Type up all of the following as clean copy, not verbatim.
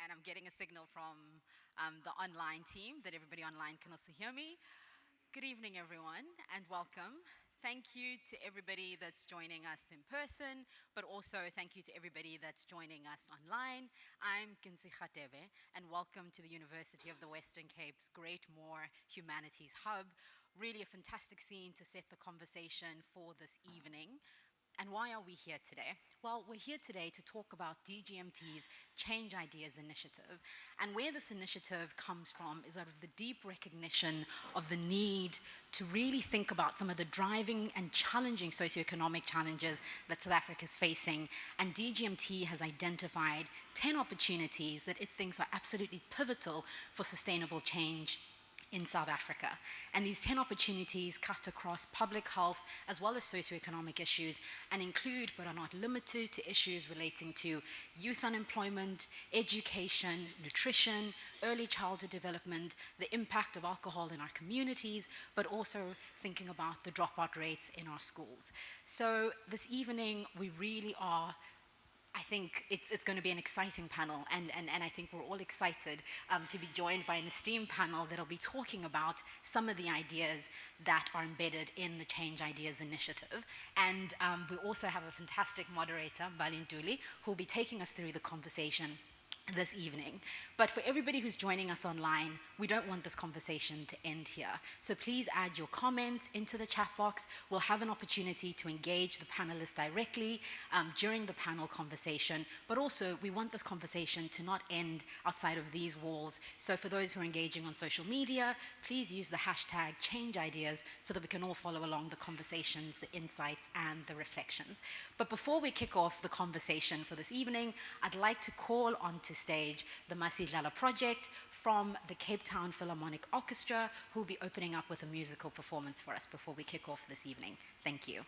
and I'm getting a signal from the online team that everybody online can also hear me. Good evening, everyone, and welcome. Thank you to everybody that's joining us in person, but also thank you to everybody that's joining us online. I'm Kinsi Khatebe, and welcome to the University of the Western Cape's Great Moor Humanities Hub. Really a fantastic scene to set the conversation for this evening. And why are we here today? Well, we're here today to talk about DGMT's Change Ideas initiative. And where this initiative comes from is out of the deep recognition of the need to really think about some of the driving and challenging socioeconomic challenges that South Africa is facing. And DGMT has identified 10 opportunities that it thinks are absolutely pivotal for sustainable change in South Africa. And these 10 opportunities cut across public health as well as socioeconomic issues and include, but are not limited to, issues relating to youth unemployment, education, nutrition, early childhood development, the impact of alcohol in our communities, but also thinking about the dropout rates in our schools. So this evening, we really are, I think it's going to be an exciting panel, and I think we're all excited to be joined by an esteemed panel that'll be talking about some of the ideas that are embedded in the Change Ideas initiative. And we also have a fantastic moderator, Balintuli, who'll be taking us through the conversation this evening. But for everybody who's joining us online, we don't want this conversation to end here. So please add your comments into the chat box. We'll have an opportunity to engage the panelists directly during the panel conversation, but also we want this conversation to not end outside of these walls. So for those who are engaging on social media, please use the hashtag #ChangeIdeas so that we can all follow along the conversations, the insights, and the reflections. But before we kick off the conversation for this evening, I'd like to call onto stage the Masidlala Project from the Cape Town Philharmonic Orchestra, who will be opening up with a musical performance for us before we kick off this evening. Thank you.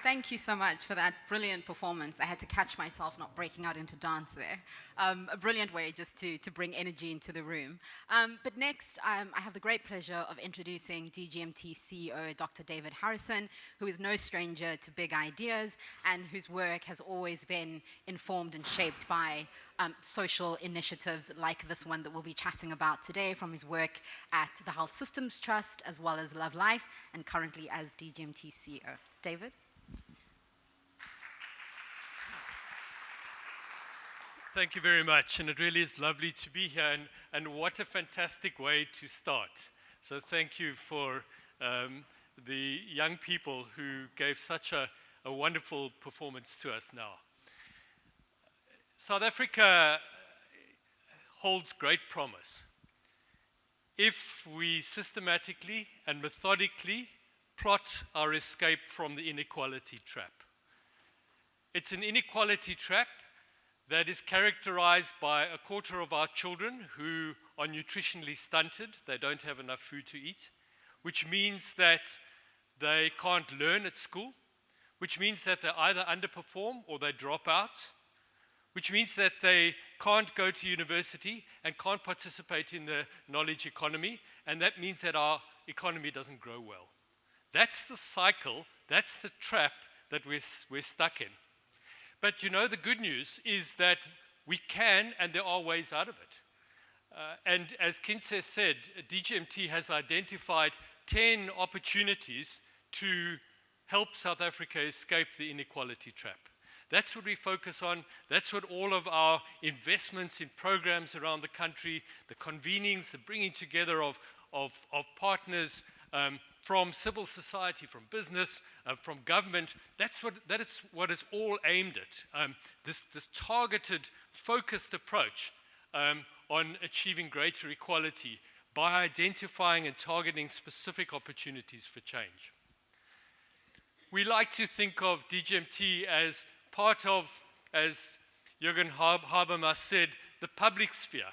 Thank you so much for that brilliant performance. I had to catch myself not breaking out into dance there. A brilliant way just to bring energy into the room. But next, I have the great pleasure of introducing DGMT CEO Dr. David Harrison, who is no stranger to big ideas and whose work has always been informed and shaped by social initiatives like this one that we'll be chatting about today, from his work at the Health Systems Trust as well as Love Life, and currently as DGMT CEO. David? Thank you very much, and it really is lovely to be here, and what a fantastic way to start. So thank you for the young people who gave such a wonderful performance to us now. South Africa holds great promise if we systematically and methodically plot our escape from the inequality trap. It's an inequality trap that is characterized by a quarter of our children who are nutritionally stunted. They don't have enough food to eat, which means that they can't learn at school, which means that they either underperform or they drop out, which means that they can't go to university and can't participate in the knowledge economy, and that means that our economy doesn't grow well. That's the cycle, that's the trap that we're stuck in. But you know, the good news is that we can, and there are ways out of it. And as Kinse said, DGMT has identified 10 opportunities to help South Africa escape the inequality trap. That's what we focus on. That's what all of our investments in programs around the country, the convenings, the bringing together of partners from civil society, from business, from government, that is what is all aimed at. This targeted, focused approach on achieving greater equality by identifying and targeting specific opportunities for change. We like to think of DGMT as part of, as Jürgen Habermas said, the public sphere.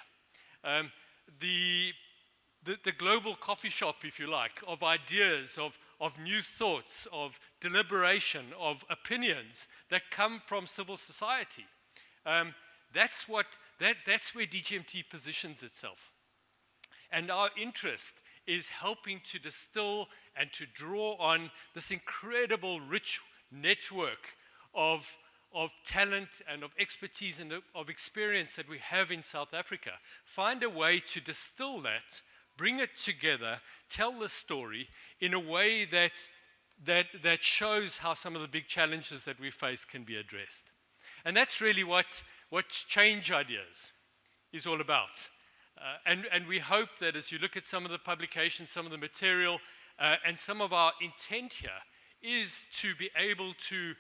The global coffee shop, if you like, of ideas, of new thoughts, of deliberation, of opinions that come from civil society. That's where DGMT positions itself. And our interest is helping to distill and to draw on this incredible rich network of talent and of expertise and of experience that we have in South Africa. Find a way to distill that, bring it together, tell the story in a way that shows how some of the big challenges that we face can be addressed. And that's really what Change Ideas is all about. And we hope that as you look at some of the publications, some of the material, and some of our intent here is to be able to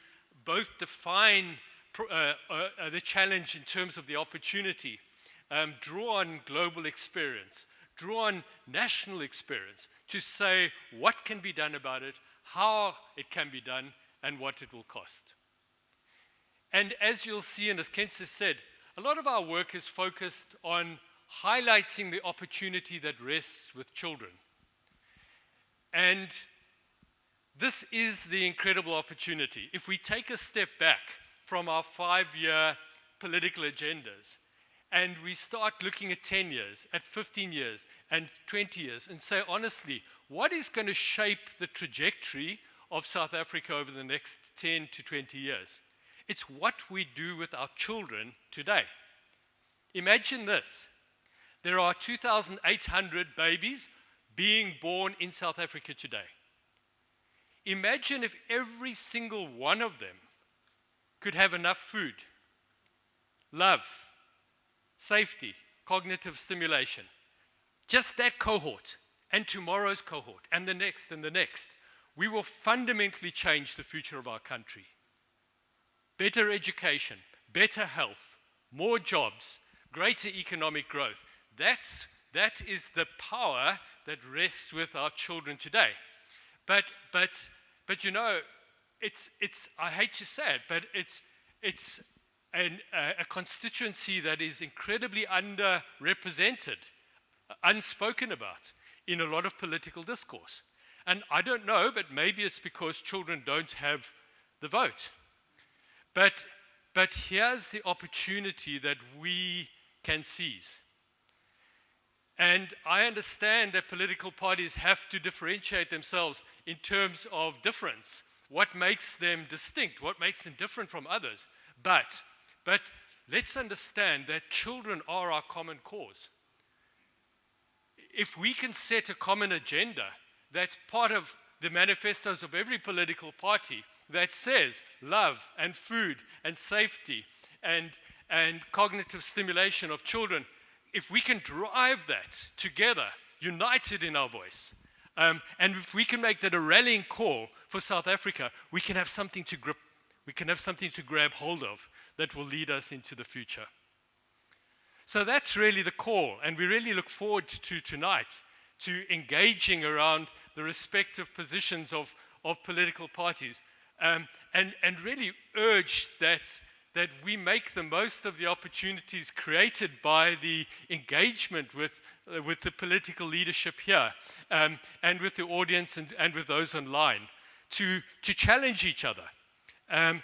both define the challenge in terms of the opportunity, draw on global experience, draw on national experience to say what can be done about it, how it can be done, and what it will cost. And as you'll see, and as Kensis said, a lot of our work is focused on highlighting the opportunity that rests with children. And this is the incredible opportunity. If we take a step back from our 5-year political agendas, and we start looking at 10 years, at 15 years, and 20 years, and say, honestly, what is going to shape the trajectory of South Africa over the next 10 to 20 years? It's what we do with our children today. Imagine this. There are 2,800 babies being born in South Africa today. Imagine if every single one of them could have enough food, love, safety, cognitive stimulation. Just that cohort, and tomorrow's cohort, and the next, and the next. We will fundamentally change the future of our country. Better education, better health, more jobs, greater economic growth. That is the power that rests with our children today. But you know, it's I hate to say it, but it's a constituency that is incredibly underrepresented, unspoken about in a lot of political discourse. And I don't know, but maybe it's because children don't have the vote. But here's the opportunity that we can seize. And I understand that political parties have to differentiate themselves in terms of difference. What makes them distinct? What makes them different from others? But let's understand that children are our common cause. If we can set a common agenda that's part of the manifestos of every political party that says love and food and safety and cognitive stimulation of children, if we can drive that together, united in our voice, and if we can make that a rallying call for South Africa, we can have something to grab hold of that will lead us into the future. So that's really the call, and we really look forward to tonight, to engaging around the respective positions of political parties, and really urge that we make the most of the opportunities created by the engagement with the political leadership here, and with the audience and with those online, to challenge each other, and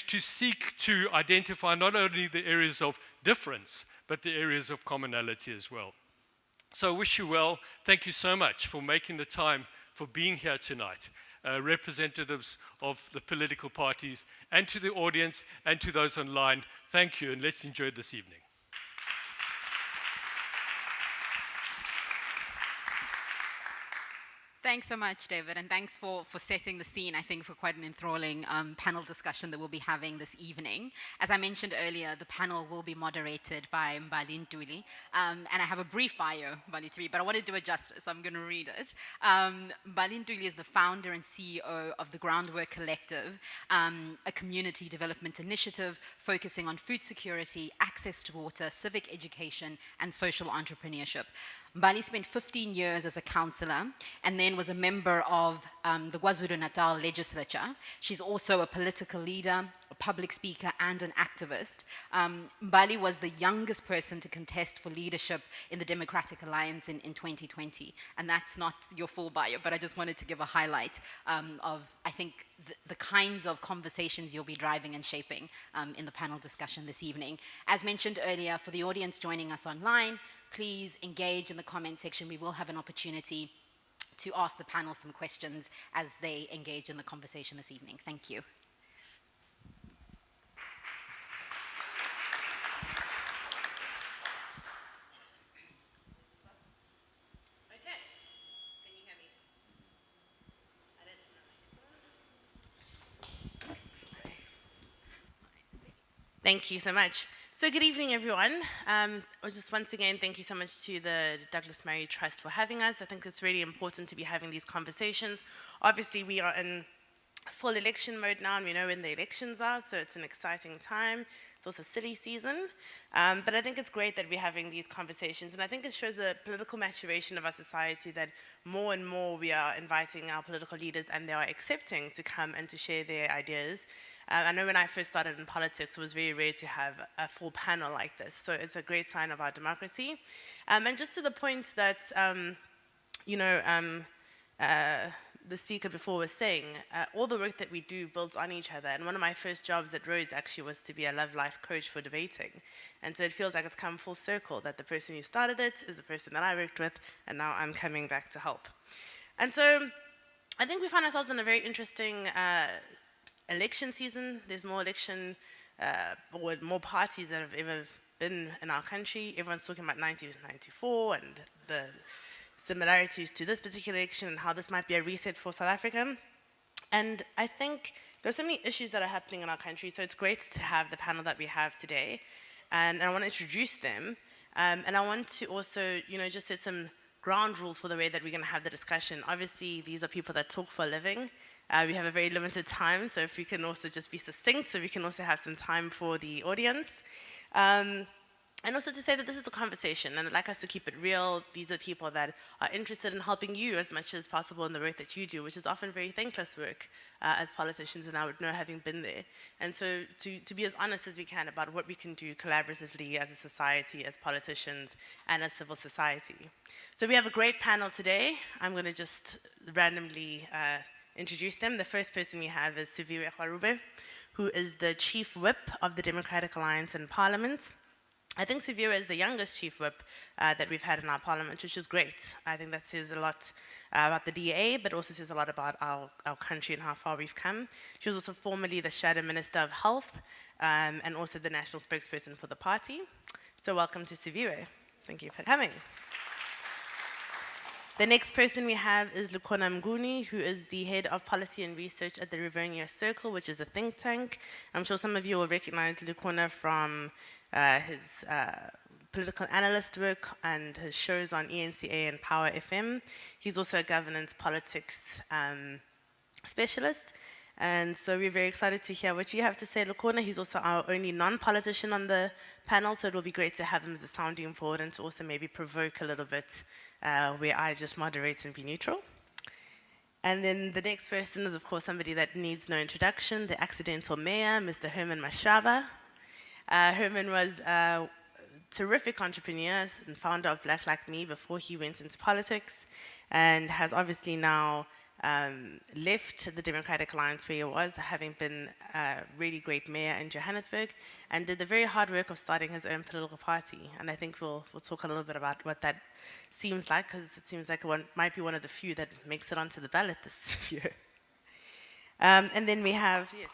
to seek to identify not only the areas of difference, but the areas of commonality as well. So I wish you well. Thank you so much for making the time, for being here tonight. Representatives of the political parties, and to the audience and to those online, thank you, and let's enjoy this evening. Thanks so much, David, and thanks for setting the scene, I think, for quite an enthralling panel discussion that we'll be having this evening. As I mentioned earlier, the panel will be moderated by Mbali Ntuli, and I have a brief bio, Mbali Ntuli, but I want to do it justice, so I'm going to read it. Mbali Ntuli is the founder and CEO of the Groundwork Collective, a community development initiative focusing on food security, access to water, civic education, and social entrepreneurship. Mbali spent 15 years as a councillor and then was a member of the KwaZulu-Natal legislature. She's also a political leader, a public speaker, and an activist. Mbali was the youngest person to contest for leadership in the Democratic Alliance in 2020. And that's not your full bio, but I just wanted to give a highlight of, I think, the kinds of conversations you'll be driving and shaping in the panel discussion this evening. As mentioned earlier, for the audience joining us online, please engage in the comment section. We will have an opportunity to ask the panel some questions as they engage in the conversation this evening. Thank you. Okay. Can you hear me? Thank you so much. So good evening, everyone. Just once again, thank you so much to the Douglas Murray Trust for having us. I think it's really important to be having these conversations. Obviously, we are in full election mode now, and we know when the elections are, so it's an exciting time. It's also silly season. But I think it's great that we're having these conversations, and I think it shows a political maturation of our society, that more and more we are inviting our political leaders, and they are accepting to come and to share their ideas. I know when I first started in politics, it was very rare to have a full panel like this. So it's a great sign of our democracy. And just to the point that, the speaker before was saying, all the work that we do builds on each other. And one of my first jobs at Rhodes actually was to be a love life coach for debating. And so it feels like it's come full circle, that the person who started it is the person that I worked with, and now I'm coming back to help. And so I think we find ourselves in a very interesting election season. There's more or more parties that have ever been in our country. Everyone's talking about 1994 and the similarities to this particular election and how this might be a reset for South Africa. And I think there's so many issues that are happening in our country, so it's great to have the panel that we have today. And I want to introduce them. And I want to also, just set some ground rules for the way that we're going to have the discussion. Obviously, these are people that talk for a living. We have a very limited time, so if we can also just be succinct, so we can also have some time for the audience. And also to say that this is a conversation, and I'd like us to keep it real. These are people that are interested in helping you as much as possible in the work that you do, which is often very thankless work as politicians, and I would know, having been there. And so to be as honest as we can about what we can do collaboratively as a society, as politicians, and as civil society. So we have a great panel today. I'm going to just randomly introduce them. The first person we have is Siviwe Gwarube, who is the Chief Whip of the Democratic Alliance in Parliament. I think Siviwe is the youngest Chief Whip that we've had in our Parliament, which is great. I think that says a lot about the DA, but also says a lot about our country and how far we've come. She was also formerly the Shadow Minister of Health and also the national spokesperson for the party. So welcome to Siviwe. Thank you for coming. The next person we have is Lukhona Mnguni, who is the head of policy and research at the Rivernia Circle, which is a think tank. I'm sure some of you will recognize Lukhona from his political analyst work and his shows on ENCA and Power FM. He's also a governance politics specialist. And so we're very excited to hear what you have to say, Lukhona. He's also our only non-politician on the panel, so it'll be great to have him as a sounding board and to also maybe provoke a little bit where I just moderate and be neutral. And then the next person is, of course, somebody that needs no introduction, the accidental mayor, Mr. Herman Mashaba. Herman was a terrific entrepreneur and founder of Black Like Me before he went into politics, and has obviously now left the Democratic Alliance where he was, having been a really great mayor in Johannesburg, and did the very hard work of starting his own political party. And I think we'll talk a little bit about what that seems like, because it seems like it might be one of the few that makes it onto the ballot this year. And then we have, yes.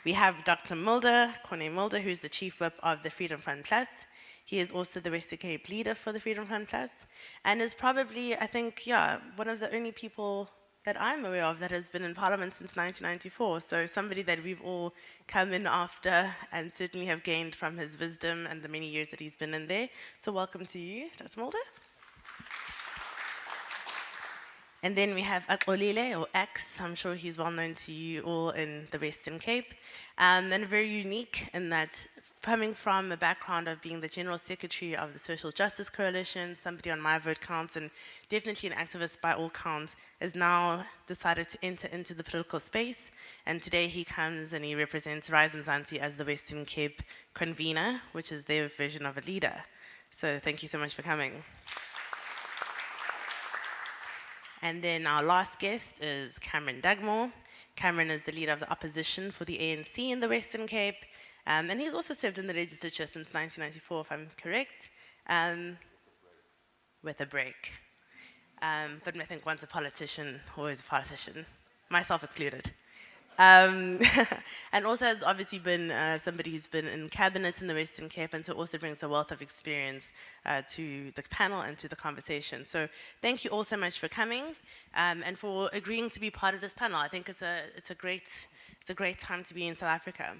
We have Dr. Mulder, Corne Mulder, who's the Chief Whip of the Freedom Front Plus. He is also the Western Cape leader for the Freedom Front Plus, and is probably, I think, one of the only people that I'm aware of that has been in Parliament since 1994. So somebody that we've all come in after and certainly have gained from his wisdom and the many years that he's been in there. So welcome to you, Dr. Mulder. And then we have Akolile, or X. I'm sure he's well known to you all in the Western Cape. And very unique in that, coming from a background of being the General Secretary of the Social Justice Coalition, somebody on my vote counts, and definitely an activist by all counts, has now decided to enter into the political space. And today he comes and he represents Rise Mzansi as the Western Cape convener, which is their version of a leader. So thank you so much for coming. And then our last guest is Cameron Dugmore. Cameron is the leader of the opposition for the ANC in the Western Cape. And he's also served in the legislature since 1994, if I'm correct, with a break. But I think once a politician, always a politician, myself excluded. And also has obviously been somebody who's been in cabinet in the Western Cape, and so also brings a wealth of experience to the panel and to the conversation. So thank you all so much for coming and for agreeing to be part of this panel. I think it's a great time to be in South Africa.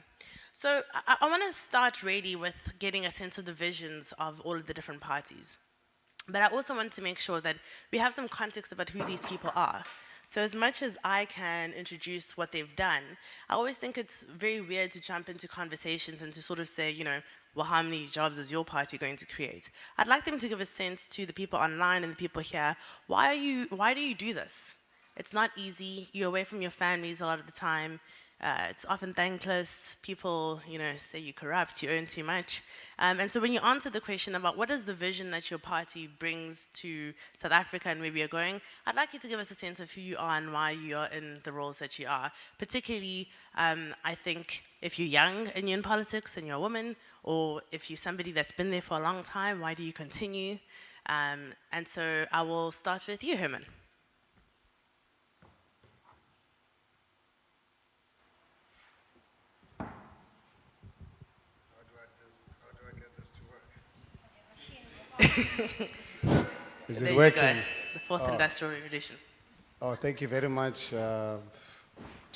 So I want to start really with getting a sense of the visions of all of the different parties. But I also want to make sure that we have some context about who these people are. So as much as I can introduce what they've done, I always think it's very weird to jump into conversations and to sort of say, well, how many jobs is your party going to create? I'd like them to give a sense to the people online and the people here, why do you do this? It's not easy. You're away from your families a lot of the time. It's often thankless. People, say you're corrupt, you earn too much. And so when you answer the question about what is the vision that your party brings to South Africa and where we are going, I'd like you to give us a sense of who you are and why you are in the roles that you are. Particularly, I think if you're young and you're in politics and you're a woman, or if you're somebody that's been there for a long time, why do you continue? And so I will start with you, Herman. Is There it you working? go. The fourth industrial revolution. Oh, thank you very much to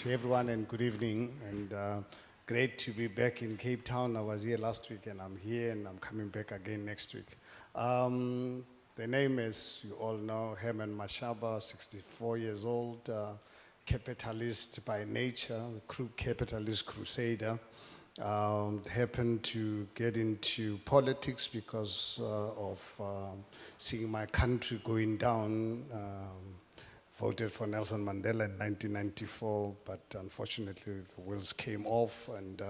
everyone and good evening. And great to be back in Cape Town. I was here last week and I'm here and I'm coming back again next week. The name is, you all know, Herman Mashaba, 64 years old, capitalist by nature, capitalist crusader. Happened to get into politics because of seeing my country going down. Voted for Nelson Mandela in 1994, but unfortunately the wheels came off, and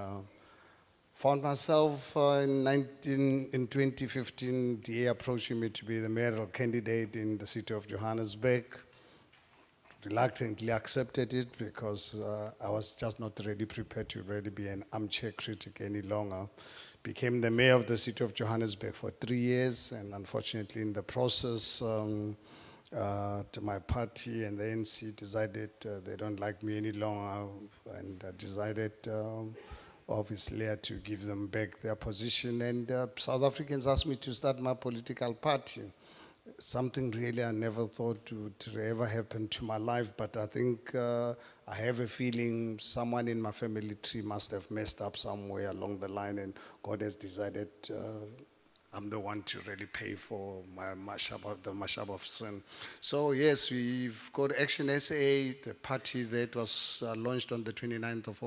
found myself in 2015, DA approaching me to be the mayoral candidate in the city of Johannesburg. Reluctantly accepted it because I was just not really prepared to really be an armchair critic any longer. Became the mayor of the city of Johannesburg for 3 years, and unfortunately in the process, my party and the ANC decided they don't like me any longer, and decided obviously to give them back their position, and South Africans asked me to start my political party. Something really I never thought would ever happen to my life, but I think I have a feeling someone in my family tree must have messed up somewhere along the line, and God has decided I'm the one to really pay for my the mashup of sin. So yes, we've got Action SA, the party that was launched on the 29th of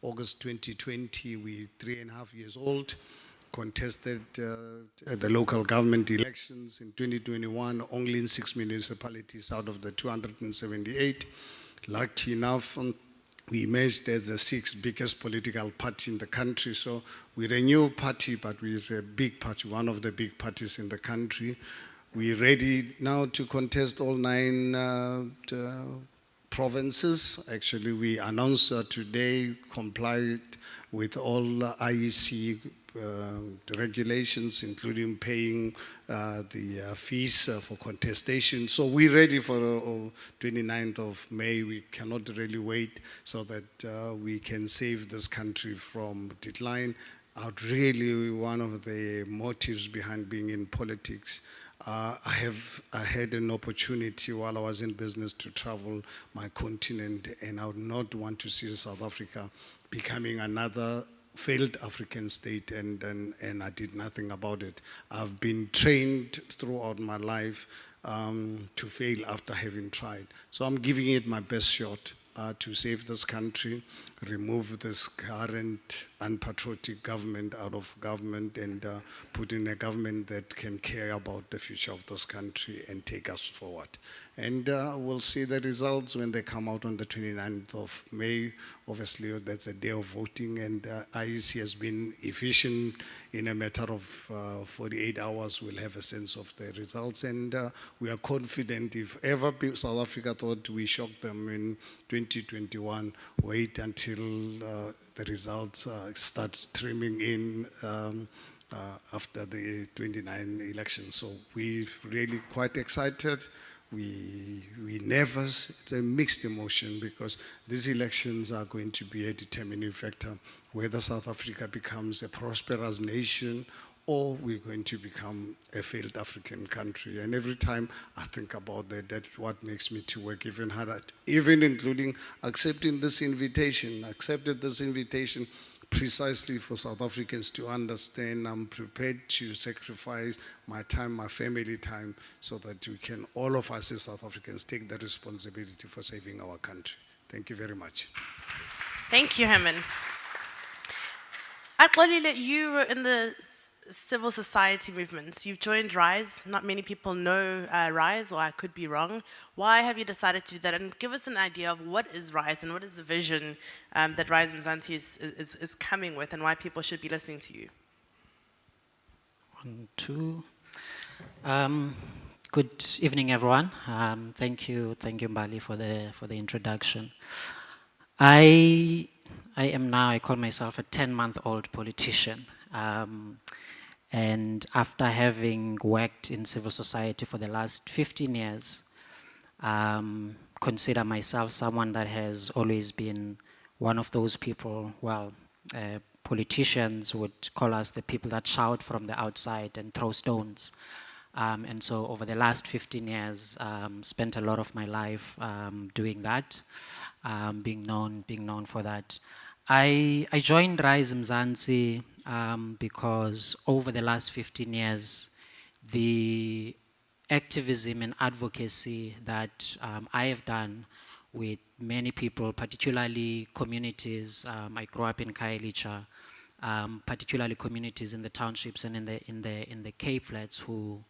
August 2020. We're 3.5 years old. Contested the local government elections in 2021, only in 6 municipalities out of the 278. Lucky enough, we emerged as the 6th biggest political party in the country. So we're a new party, but we're a big party, one of the big parties in the country. We're ready now to contest all 9 provinces. Actually, we announced today complied with all IEC the regulations, including paying the fees for contestation. So we're ready for 29th of May. We cannot really wait so that we can save this country from decline. Really, one of the motives behind being in politics, I had an opportunity while I was in business to travel my continent, and I would not want to see South Africa becoming another failed African state, and I did nothing about it. I've been trained throughout my life to fail after having tried. So I'm giving it my best shot to save this country, remove this current unpatriotic government out of government, and put in a government that can care about the future of this country and take us forward. And we'll see the results when they come out on the 29th of May. Obviously, that's a day of voting, and IEC has been efficient. In a matter of 48 hours, we'll have a sense of the results, and we are confident. If ever South Africa thought we shocked them in 2021, wait until the results start streaming in after the 29 elections. So we're really quite excited. We nervous. It's a mixed emotion because these elections are going to be a determining factor whether South Africa becomes a prosperous nation or we're going to become a failed African country. And every time I think about that, that's what makes me to work even harder, even including accepting this invitation. I accepted this invitation precisely for South Africans to understand I'm prepared to sacrifice my time, my family time, so that we can, all of us as South Africans, take the responsibility for saving our country. Thank you very much. Thank you, Herman. Axolile, you were in the civil society movements. You've joined RISE. Not many people know RISE, or I could be wrong. Why have you decided to do that? And give us an idea of what is RISE and what is the vision that RISE Mzansi is coming with, and why people should be listening to you. 1, 2. Good evening, everyone. Thank you, Mbali, for the introduction. I am now, I call myself a 10-month-old politician. And after having worked in civil society for the last 15 years, consider myself someone that has always been one of those people, politicians would call us the people that shout from the outside and throw stones. And so over the last 15 years, spent a lot of my life doing that, being known for that. I joined RISE Mzansi because over the last 15 years, the activism and advocacy that I have done with many people, particularly communities. I grew up in Khayelitsha, particularly communities in the townships and in the Cape Flats who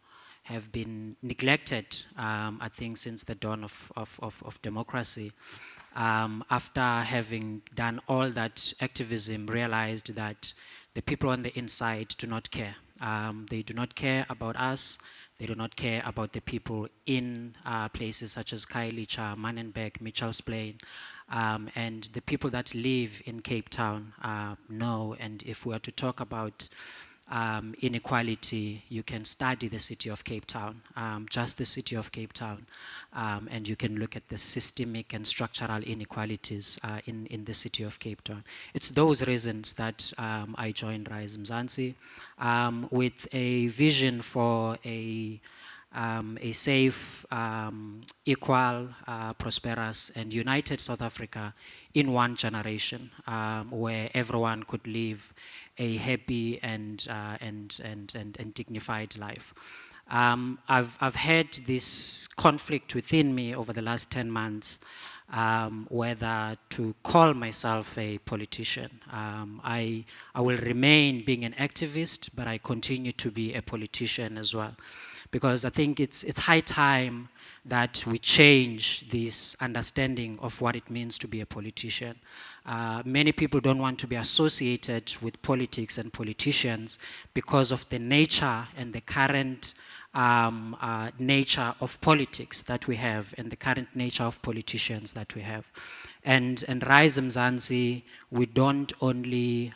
have been neglected, I think, since the dawn of democracy. after having done all that activism, realized that the people on the inside do not care. They do not care about us. They do not care about the people in places such as Khayelitsha, Manenberg, Mitchell's Plain. And the people that live in Cape Town know, and if we are to talk about inequality, you can study the city of Cape Town, just the city of Cape Town, and you can look at the systemic and structural inequalities in the city of Cape Town. It's those reasons that I joined Rise Mzansi with a vision for a safe, equal, prosperous, and united South Africa in one generation, where everyone could live a happy and dignified life. I've had this conflict within me over the last 10 months, whether to call myself a politician. I will remain being an activist, but I continue to be a politician as well, because I think it's high time that we change this understanding of what it means to be a politician. Many people don't want to be associated with politics and politicians because of the nature and the current nature of politics that we have and the current nature of politicians that we have. And Rise Mzansi, we don't only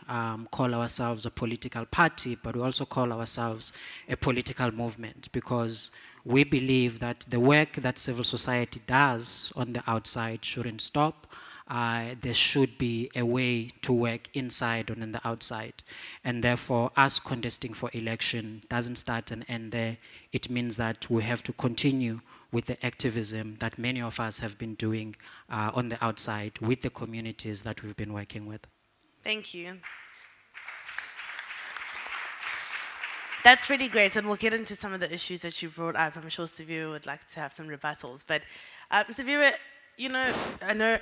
call ourselves a political party, but we also call ourselves a political movement, because we believe that the work that civil society does on the outside shouldn't stop. There should be a way to work inside and on the outside. And therefore, us contesting for election doesn't start and end there. It means that we have to continue with the activism that many of us have been doing on the outside with the communities that we've been working with. Thank you. That's really great, and we'll get into some of the issues that you brought up. I'm sure Savira would like to have some rebuttals. But Savira, you know, I know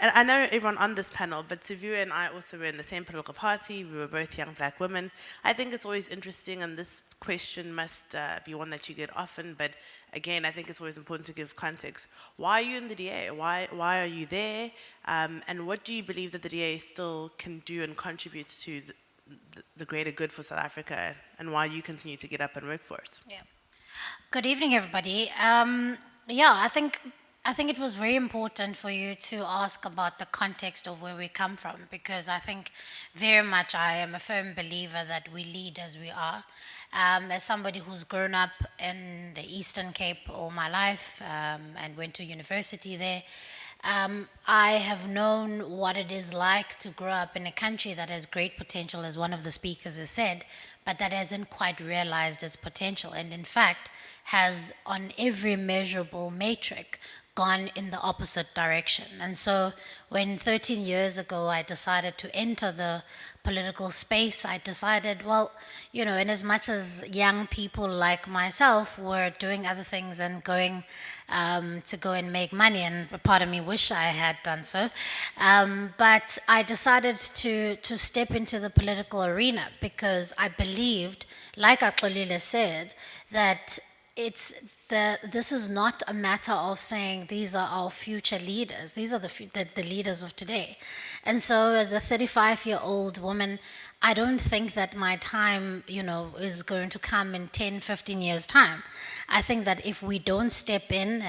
everyone on this panel, but Savira and I also were in the same political party. We were both young black women. I think it's always interesting, and this question must be one that you get often, but again, I think it's always important to give context. Why are you in the DA? Why are you there? And what do you believe that the DA still can do and contribute to the greater good for South Africa, and why you continue to get up and work for it? Yeah. Good evening, everybody. I think it was very important for you to ask about the context of where we come from, because I think very much I am a firm believer that we lead as we are. As somebody who's grown up in the Eastern Cape all my life and went to university there, I have known what it is like to grow up in a country that has great potential, as one of the speakers has said, but that hasn't quite realized its potential, and in fact has, on every measurable metric, gone in the opposite direction. And so when 13 years ago I decided to enter the political space, I decided, well, you know, in as much as young people like myself were doing other things and going to go and make money, and a part of me wish I had done so, but I decided to step into the political arena because I believed, like Axolile said, that this is not a matter of saying these are our future leaders. These are the leaders of today. And so as a 35-year-old woman, I don't think that my time, you know, is going to come in 10, 15 years' time. I think that if we don't step in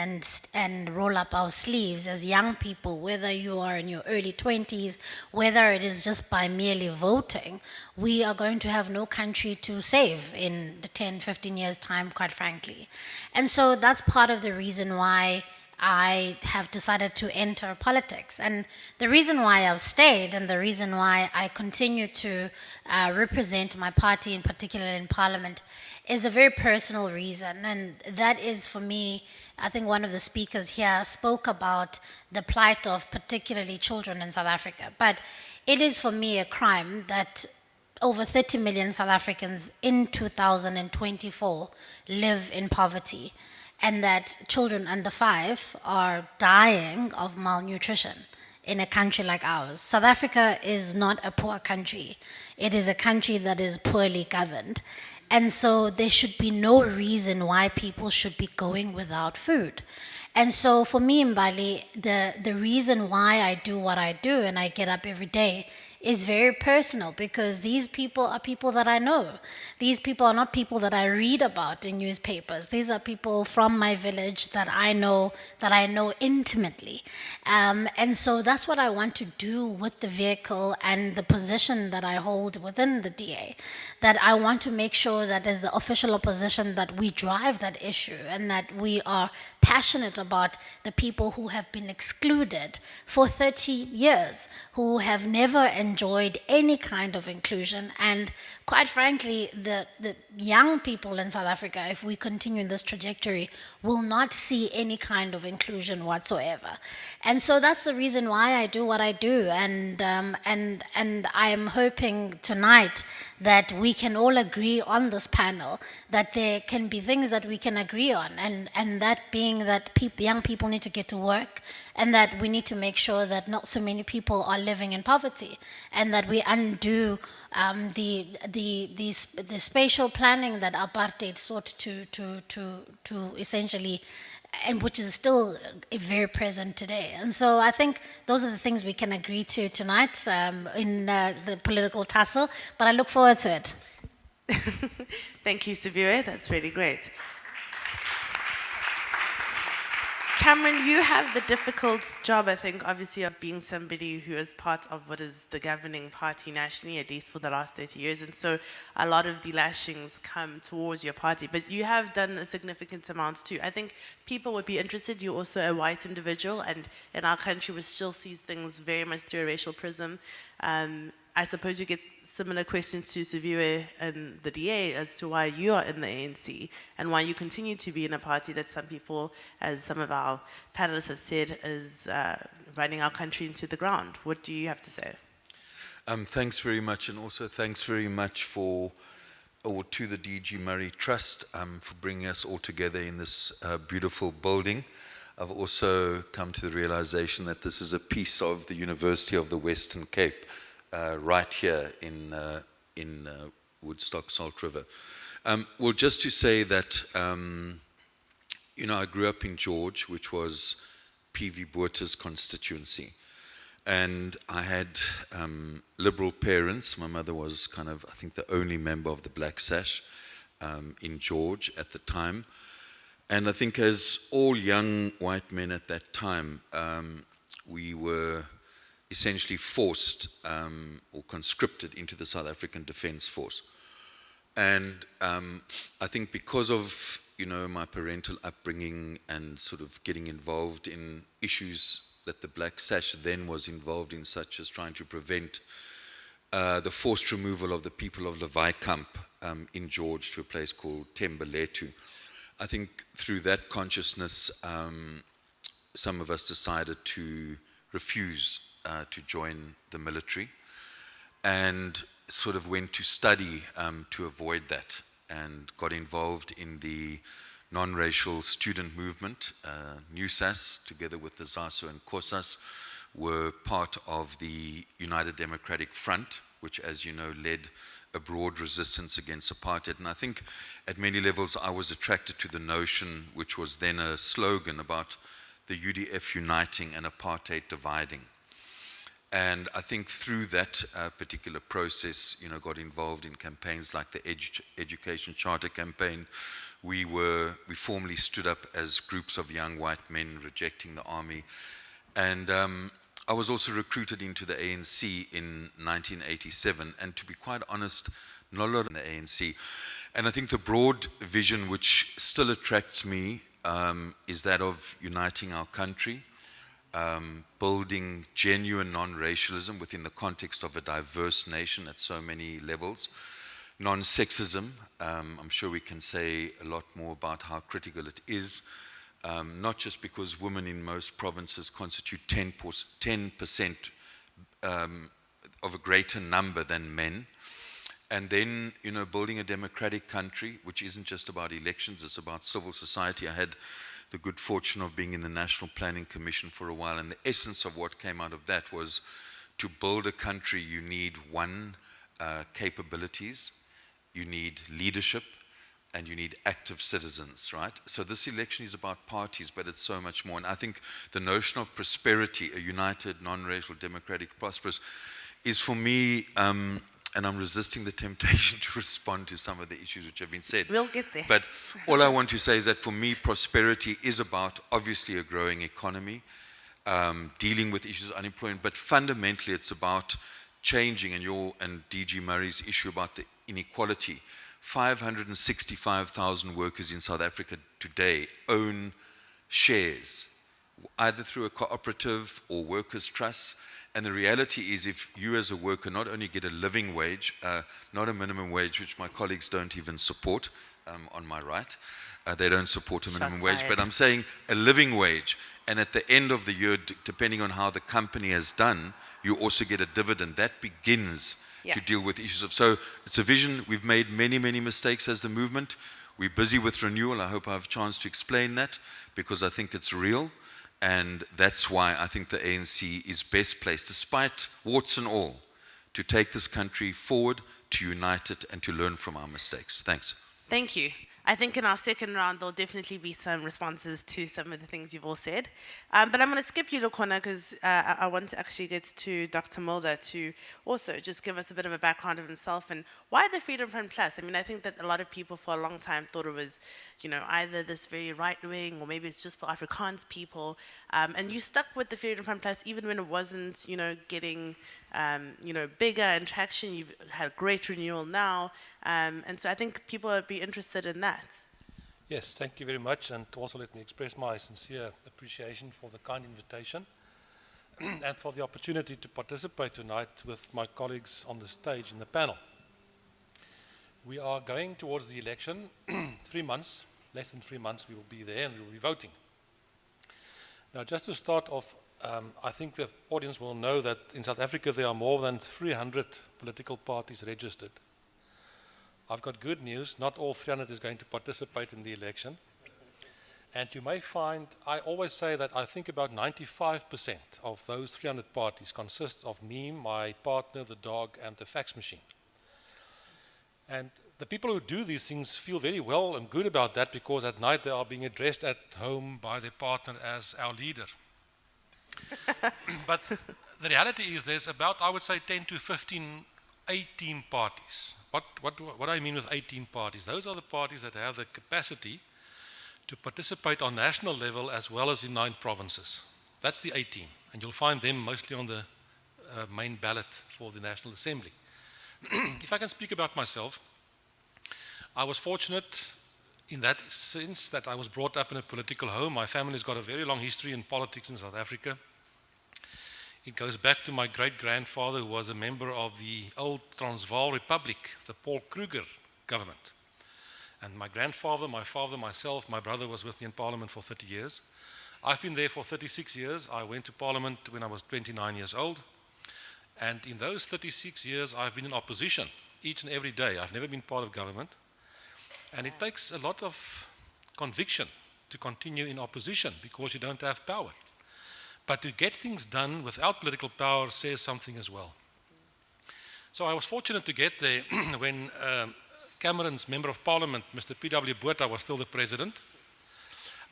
and roll up our sleeves as young people, whether you are in your early 20s, whether it is just by merely voting, we are going to have no country to save in the 10, 15 years' time, quite frankly. And so that's part of the reason why I have decided to enter politics. And the reason why I've stayed and the reason why I continue to represent my party, in particular in Parliament, is a very personal reason. And that is, for me, I think one of the speakers here spoke about the plight of particularly children in South Africa. But it is, for me, a crime that over 30 million South Africans in 2024 live in poverty, and that children under 5 are dying of malnutrition in a country like ours. South Africa is not a poor country. It is a country that is poorly governed. And so there should be no reason why people should be going without food. And so for me, Mbali, the reason why I do what I do and I get up every day is very personal, because these people are people that I know. These people are not people that I read about in newspapers. These are people from my village that I know intimately. And so that's what I want to do with the vehicle and the position that I hold within the DA. That I want to make sure that as the official opposition that we drive that issue, and that we are passionate about the people who have been excluded for 30 years, who have never enjoyed any kind of inclusion. And quite frankly, the young people in South Africa, if we continue in this trajectory, will not see any kind of inclusion whatsoever. And so that's the reason why I do what I do. And I am hoping tonight that we can all agree on this panel that there can be things that we can agree on, and that being that young people need to get to work, and that we need to make sure that not so many people are living in poverty, and that we undo the spatial planning that apartheid sought to essentially, and which is still very present today. And so I think those are the things we can agree to tonight in the political tussle, but I look forward to it. Thank you, Sibiwe. That's really great. Cameron, you have the difficult job, I think, obviously, of being somebody who is part of what is the governing party nationally, at least for the last 30 years. And so a lot of the lashings come towards your party. But you have done a significant amount too. I think people would be interested. You're also a white individual. And in our country, we still see things very much through a racial prism. I suppose you get similar questions to Sibiwe and the DA as to why you are in the ANC and why you continue to be in a party that some people, as some of our panelists have said, is running our country into the ground. What do you have to say? Thanks very much, and also thanks very much to the DG Murray Trust for bringing us all together in this beautiful building. I've also come to the realization that this is a piece of the University of the Western Cape, right here in Woodstock, Salt River. Well, just to say that, I grew up in George, which was P.V. Botha's constituency. And I had liberal parents. My mother was kind of, I think, the only member of the Black Sash in George at the time. And I think as all young white men at that time, we were essentially forced or conscripted into the South African Defence Force. And I think because of, my parental upbringing and sort of getting involved in issues that the Black Sash then was involved in, such as trying to prevent the forced removal of the people of Levikamp in George to a place called Thembeletu. I think through that consciousness, some of us decided to refuse to join the military, and sort of went to study to avoid that, and got involved in the non-racial student movement. NUSAS, together with the ZASO and COSAS, were part of the United Democratic Front, which, as you know, led a broad resistance against apartheid. And I think at many levels I was attracted to the notion, which was then a slogan, about the UDF uniting and apartheid dividing. And I think through that particular process, got involved in campaigns like the Education Charter campaign. We formally stood up as groups of young white men rejecting the army. And I was also recruited into the ANC in 1987. And to be quite honest, not a lot in the ANC. And I think the broad vision which still attracts me is that of uniting our country, building genuine non-racialism within the context of a diverse nation at so many levels, non-sexism. I'm sure we can say a lot more about how critical it is, not just because women in most provinces constitute 10% of a greater number than men. And then, building a democratic country, which isn't just about elections, it's about civil society. I had the good fortune of being in the National Planning Commission for a while, and the essence of what came out of that was to build a country, you need capabilities, you need leadership, and you need active citizens, right? So this election is about parties, but it's so much more. And I think the notion of prosperity, a united, non-racial, democratic, prosperous, is for me, and I'm resisting the temptation to respond to some of the issues which have been said. We'll get there. But all I want to say is that for me, prosperity is about obviously a growing economy, dealing with issues of unemployment, but fundamentally it's about changing, and DG Murray's issue about the inequality. 565,000 workers in South Africa today own shares, either through a cooperative or workers' trusts. And the reality is, if you as a worker not only get a living wage, not a minimum wage, which my colleagues don't even support, on my right, they don't support a minimum wage, but I'm saying a living wage. And at the end of the year, depending on how the company has done, you also get a dividend. That begins to deal with issues of, so it's a vision. We've made many, many mistakes as the movement. We're busy with renewal. I hope I have a chance to explain that, because I think it's real. And that's why I think the ANC is best placed, despite warts and all, to take this country forward, to unite it, and to learn from our mistakes. Thanks. Thank you. I think in our second round, there'll definitely be some responses to some of the things you've all said. But I'm going to skip you, Lukhona, because I want to actually get to Dr. Mulder to also just give us a bit of a background of himself and why the Freedom Front Plus. I mean, I think that a lot of people for a long time thought it was, you know, either this very right-wing or maybe it's just for Afrikaans people. And you stuck with the Freedom Front Plus even when it wasn't, you know, getting, you know, bigger and traction. You've had great renewal now. And so I think people would be interested in that. Yes, thank you very much, and also let me express my sincere appreciation for the kind invitation and for the opportunity to participate tonight with my colleagues on the stage in the panel. We are going towards the election. 3 months, less than 3 months, we will be there and we will be voting. Now, just to start off, I think the audience will know that in South Africa there are more than 300 political parties registered. I've got good news, not all 300 is going to participate in the election. And you may find, I always say that I think about 95% of those 300 parties consists of me, my partner, the dog, and the fax machine. And the people who do these things feel very well and good about that, because at night they are being addressed at home by their partner as our leader. But the reality is there's about, I would say, 10 to 15, 18 parties. What I mean with 18 parties, those are the parties that have the capacity to participate on national level as well as in 9 provinces. That's the 18, and you'll find them mostly on the main ballot for the National Assembly. If I can speak about myself, I was fortunate in that sense that I was brought up in a political home. My family's got a very long history in politics in South Africa. It goes back to my great-grandfather, who was a member of the old Transvaal Republic, the Paul Kruger government. And my grandfather, my father, myself, my brother was with me in Parliament for 30 years. I've been there for 36 years. I went to Parliament when I was 29 years old. And in those 36 years, I've been in opposition each and every day. I've never been part of government. And it takes a lot of conviction to continue in opposition because you don't have power. But to get things done without political power says something as well. So I was fortunate to get there when Cameron's Member of Parliament, Mr. P.W. Botha, was still the president.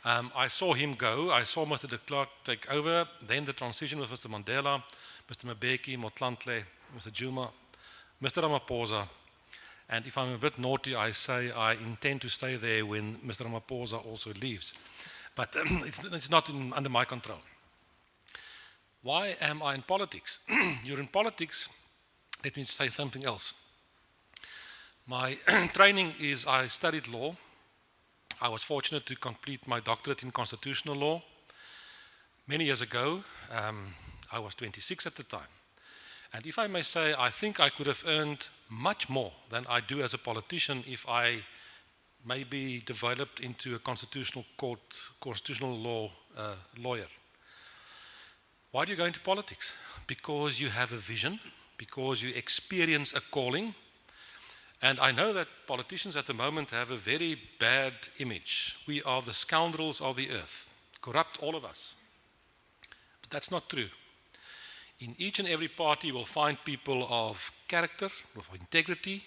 I saw him go. I saw Mr. de Klerk take over. Then the transition with Mr. Mandela, Mr. Mbeki, Motlantle, Mr. Juma, Mr. Ramaphosa. And if I'm a bit naughty, I say I intend to stay there when Mr. Ramaphosa also leaves. But it's not under my control. Why am I in politics? You're in politics, let me say something else. My training is I studied law. I was fortunate to complete my doctorate in constitutional law. Many years ago, I was 26 at the time. And if I may say, I think I could have earned much more than I do as a politician if I maybe developed into a constitutional law lawyer. Why do you go into politics? Because you have a vision, because you experience a calling. And I know that politicians at the moment have a very bad image. We are the scoundrels of the earth, corrupt all of us. But that's not true. In each and every party you will find people of character, of integrity,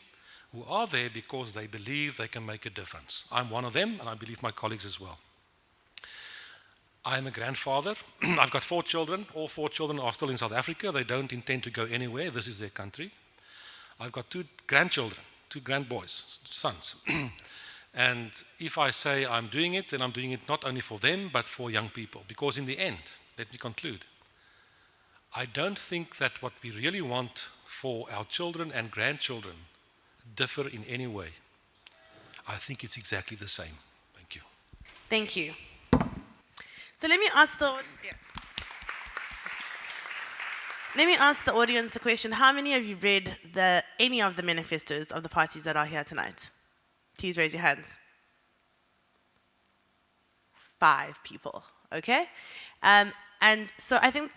who are there because they believe they can make a difference. I'm one of them, and I believe my colleagues as well. I'm a grandfather. I've got 4 children. All 4 children are still in South Africa. They don't intend to go anywhere. This is their country. I've got 2 grandchildren, 2 grandboys, sons. And if I say I'm doing it, then I'm doing it not only for them, but for young people. Because in the end, let me conclude, I don't think that what we really want for our children and grandchildren differ in any way. I think it's exactly the same. Thank you. Thank you. So let me ask the audience a question. How many of you read any of the manifestos of the parties that are here tonight? Please raise your hands. 5 people, okay? And so I think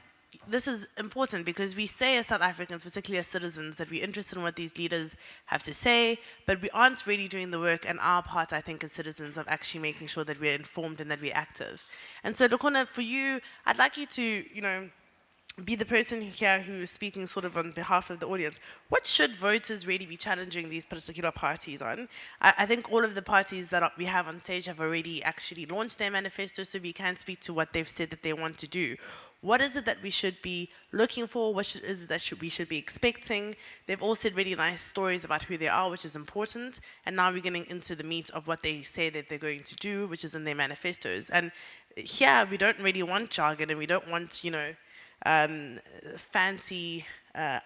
this is important because we say as South Africans, particularly as citizens, that we're interested in what these leaders have to say, but we aren't really doing the work and our part, I think, as citizens of actually making sure that we're informed and that we're active. And so, Lukona, for you, I'd like you to, be the person here who is speaking sort of on behalf of the audience. What should voters really be challenging these particular parties on? I think all of the parties that we have on stage have already actually launched their manifesto, so we can speak to what they've said that they want to do. What is it that we should be looking for? What is it that we should be expecting? They've all said really nice stories about who they are, which is important. And now we're getting into the meat of what they say that they're going to do, which is in their manifestos. And here, we don't really want jargon and we don't want, fancy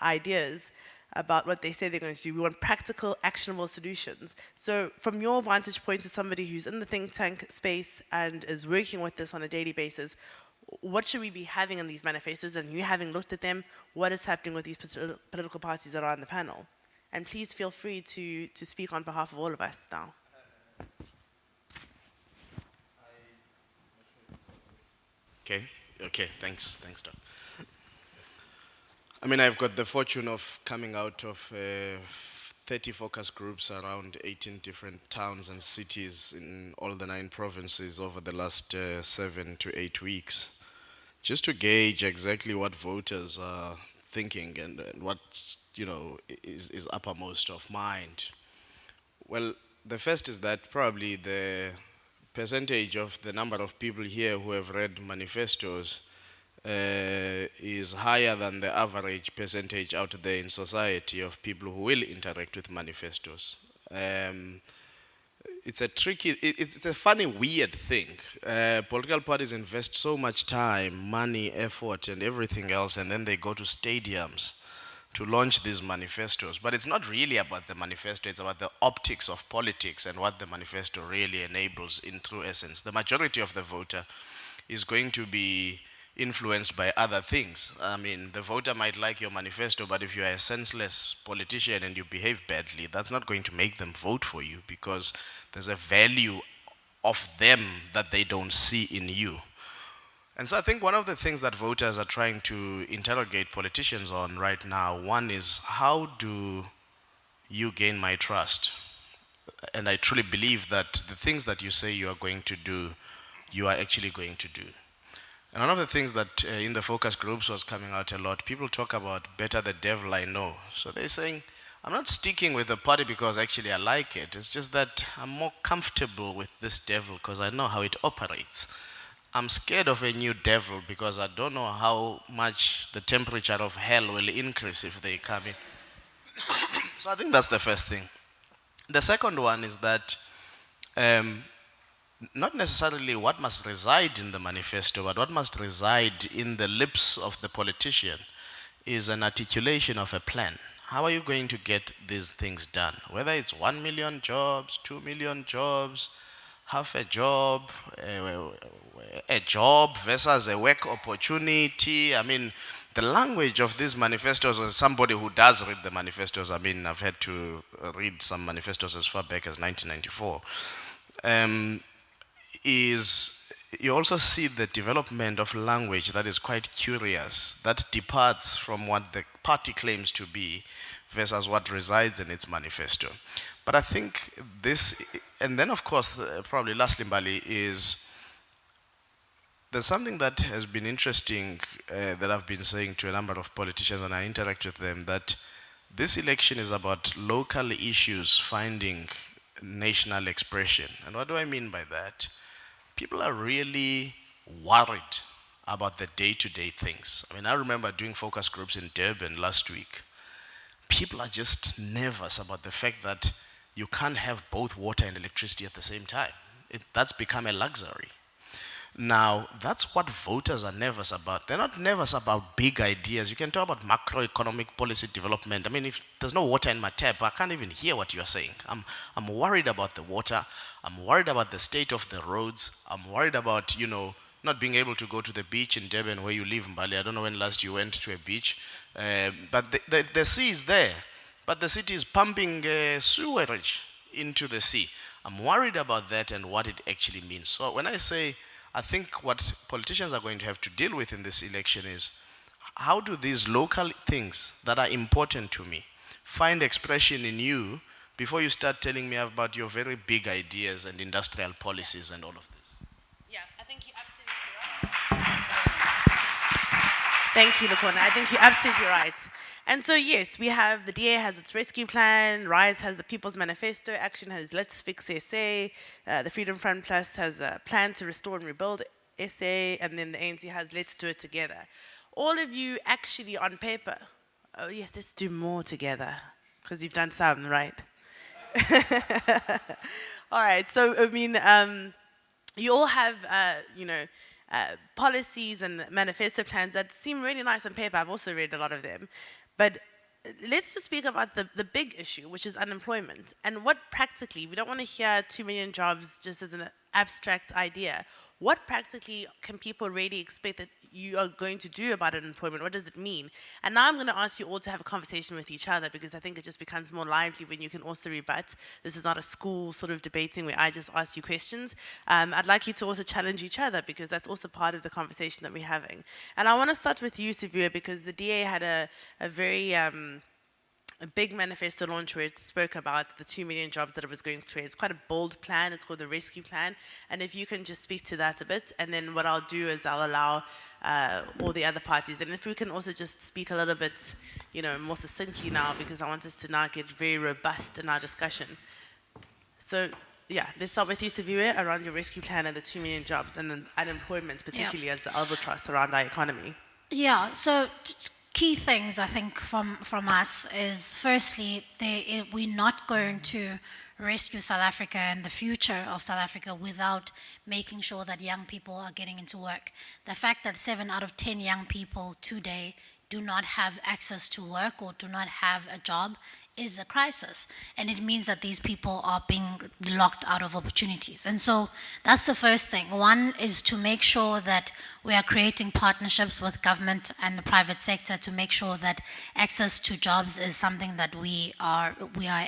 ideas about what they say they're going to do. We want practical, actionable solutions. So from your vantage point as somebody who's in the think tank space and is working with this on a daily basis, what should we be having in these manifestos? And you having looked at them, what is happening with these political parties that are on the panel? And please feel free to speak on behalf of all of us now. Okay, thanks, Doc. I mean, I've got the fortune of coming out of 30 focus groups around 18 different towns and cities in all the 9 provinces over the last 7 to 8 weeks, just to gauge exactly what voters are thinking and what is uppermost of mind. Well, the first is that probably the percentage of the number of people here who have read manifestos is higher than the average percentage out there in society of people who will interact with manifestos. It's a funny, weird thing. Political parties invest so much time, money, effort, and everything else, and then they go to stadiums to launch these manifestos. But it's not really about the manifesto, it's about the optics of politics and what the manifesto really enables in true essence. The majority of the voter is going to be influenced by other things. I mean, the voter might like your manifesto, but if you are a senseless politician and you behave badly, that's not going to make them vote for you because there's a value of them that they don't see in you. And so I think one of the things that voters are trying to interrogate politicians on right now, one is, how do you gain my trust? And I truly believe that the things that you say you are going to do, you are actually going to do. And one of the things that in the focus groups was coming out a lot, people talk about better the devil I know. So they're saying, I'm not sticking with the party because actually I like it. It's just that I'm more comfortable with this devil because I know how it operates. I'm scared of a new devil because I don't know how much the temperature of hell will increase if they come in. So I think that's the first thing. The second one is that not necessarily what must reside in the manifesto, but what must reside in the lips of the politician is an articulation of a plan. How are you going to get these things done? Whether it's 1 million jobs, 2 million jobs, half a job versus a work opportunity. I mean, the language of these manifestos, as somebody who does read the manifestos, I mean, I've had to read some manifestos as far back as 1994, is you also see the development of language that is quite curious, that departs from what the party claims to be versus what resides in its manifesto. But I think this, and then of course, probably lastly, Mbali, is there's something that has been interesting that I've been saying to a number of politicians when I interact with them, that this election is about local issues finding national expression. And what do I mean by that? People are really worried about the day-to-day things. I mean, I remember doing focus groups in Durban last week. People are just nervous about the fact that you can't have both water and electricity at the same time. That's become a luxury. Now, that's what voters are nervous about. They're not nervous about big ideas. You can talk about macroeconomic policy development. I mean, if there's no water in my tap, I can't even hear what you're saying. I'm worried about the water. I'm worried about the state of the roads. I'm worried about, not being able to go to the beach in Durban where you live, Mbali. I don't know when last you went to a beach. But the sea is there. But the city is pumping sewage into the sea. I'm worried about that and what it actually means. So when I say, I think what politicians are going to have to deal with in this election is, how do these local things that are important to me find expression in you before you start telling me about your very big ideas and industrial policies and all of this? Yeah, I think you're absolutely right. Thank you, Lukhona. I think you're absolutely right. And so, yes, we have, the DA has its rescue plan, RISE has the People's Manifesto, Action has Let's Fix SA, the Freedom Front Plus has a plan to restore and rebuild SA, and then the ANC has Let's Do It Together. All of you actually on paper, oh yes, let's do more together, because you've done some, right? All right, so, I mean, you all have, policies and manifesto plans that seem really nice on paper. I've also read a lot of them. But let's just speak about the big issue, which is unemployment. And what practically, we don't want to hear 2 million jobs just as an abstract idea. What practically can people really expect that you are going to do about unemployment? What does it mean? And now I'm going to ask you all to have a conversation with each other, because I think it just becomes more lively when you can also rebut. This is not a school sort of debating where I just ask you questions. I'd like you to also challenge each other, because that's also part of the conversation that we're having. And I want to start with you, Sivuya, because the DA had a very a big manifesto launch where it spoke about the 2 million jobs that it was going through. It's quite a bold plan. It's called the Rescue Plan. And if you can just speak to that a bit, and then what I'll do is I'll allow all the other parties. And if we can also just speak a little bit, more succinctly now, because I want us to now get very robust in our discussion. So, yeah, let's start with you, Sivuya, around your rescue plan and the 2 million jobs and then unemployment, particularly as the albatross around our economy. Yeah, so key things I think from us is, firstly, we're not going to rescue South Africa and the future of South Africa without making sure that young people are getting into work. The fact that 7 out of 10 young people today do not have access to work or do not have a job is a crisis. And it means that these people are being locked out of opportunities. And so that's the first thing. One is to make sure that we are creating partnerships with government and the private sector to make sure that access to jobs is something that we are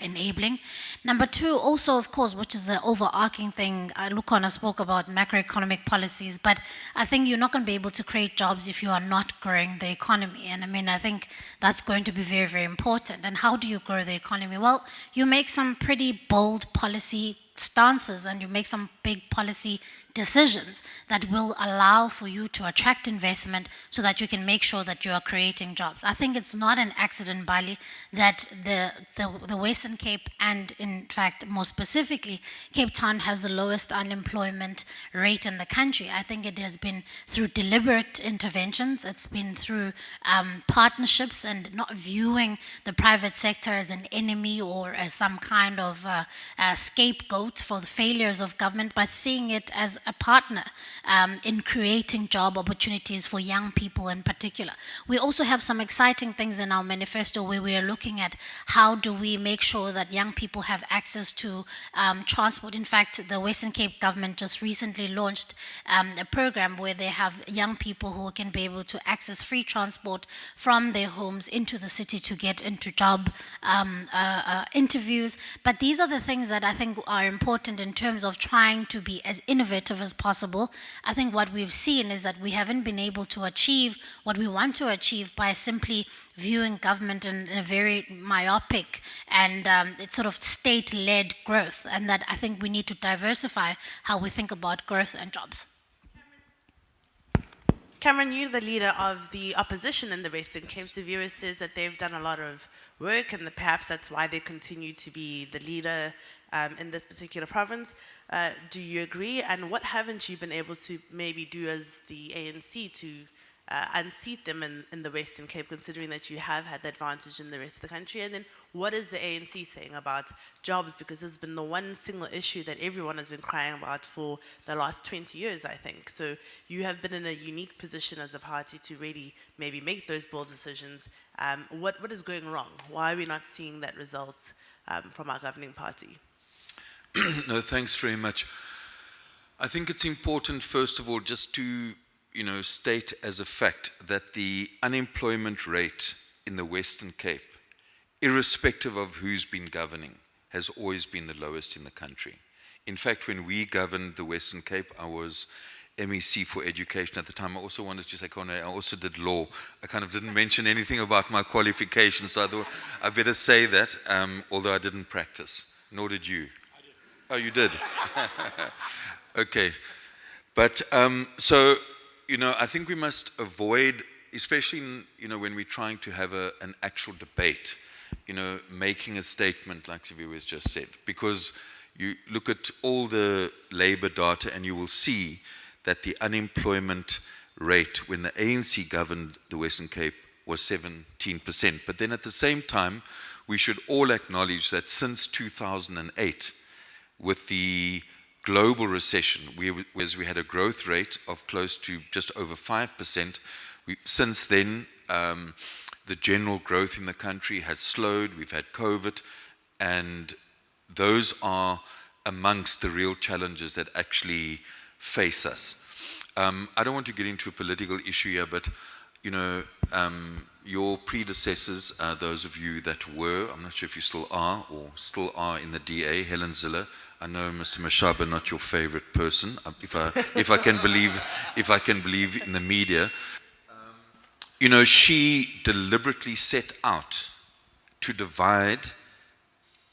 enabling. Number two, also, of course, which is the overarching thing, Lukhona spoke about macroeconomic policies, but I think you're not going to be able to create jobs if you are not growing the economy. And I mean, I think that's going to be very, very important. And how do you grow the economy? Well, you make some pretty bold policy stances and you make some big policy decisions that will allow for you to attract investment so that you can make sure that you are creating jobs. I think it's not an accident, Bali, that the Western Cape, and in fact more specifically Cape Town, has the lowest unemployment rate in the country. I think it has been through deliberate interventions. It's been through partnerships and not viewing the private sector as an enemy or as some kind of scapegoat for the failures of government, but seeing it as a partner in creating job opportunities for young people in particular. We also have some exciting things in our manifesto where we are looking at how do we make sure that young people have access to transport. In fact, the Western Cape government just recently launched a program where they have young people who can be able to access free transport from their homes into the city to get into job interviews. But these are the things that I think are important in terms of trying to be as innovative as possible. I think what we've seen is that we haven't been able to achieve what we want to achieve by simply viewing government in a very myopic and it's sort of state-led growth, and that I think we need to diversify how we think about growth and jobs. Cameron, you're the leader of the opposition in the Western Cape. The viewer says that they've done a lot of work, and perhaps that's why they continue to be the leader in this particular province. Do you agree? And what haven't you been able to maybe do as the ANC to unseat them in the Western Cape, considering that you have had the advantage in the rest of the country? And then what is the ANC saying about jobs? Because there's been the one single issue that everyone has been crying about for the last 20 years, I think. So you have been in a unique position as a party to really maybe make those bold decisions. What is going wrong? Why are we not seeing that result from our governing party? No, thanks very much. I think it's important, first of all, just to state as a fact that the unemployment rate in the Western Cape, irrespective of who's been governing, has always been the lowest in the country. In fact, when we governed the Western Cape, I was MEC for education at the time. I also wanted to say, I also did law. I kind of didn't mention anything about my qualifications, so I thought I better say that, although I didn't practice, nor did you. I did. Oh, you did? Okay. But, so, I think we must avoid, especially when we're trying to have an actual debate, making a statement like Siviwe has just said, because you look at all the labor data and you will see that the unemployment rate when the ANC governed the Western Cape was 17%. But then at the same time, we should all acknowledge that since 2008, with the global recession, we had a growth rate of close to just over 5%. Since then, the general growth in the country has slowed. We've had COVID, and those are amongst the real challenges that actually face us. I don't want to get into a political issue here, but your predecessors, those of you that were, I'm not sure if you still are or still are in the DA, Helen Zille. I know, Mr. Mashaba, not your favorite person, if I can believe in the media. She deliberately set out to divide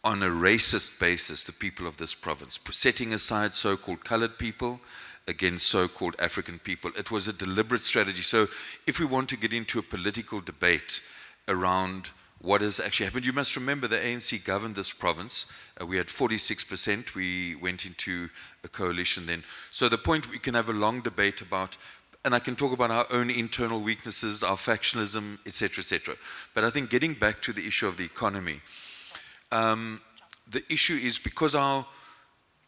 on a racist basis the people of this province, setting aside so-called colored people against so-called African people. It was a deliberate strategy. So if we want to get into a political debate around what has actually happened, you must remember the ANC governed this province. We had 46%. We went into a coalition then. So the point, we can have a long debate about, and I can talk about our own internal weaknesses, our factionalism, etc., etc. But I think getting back to the issue of the economy, the issue is because our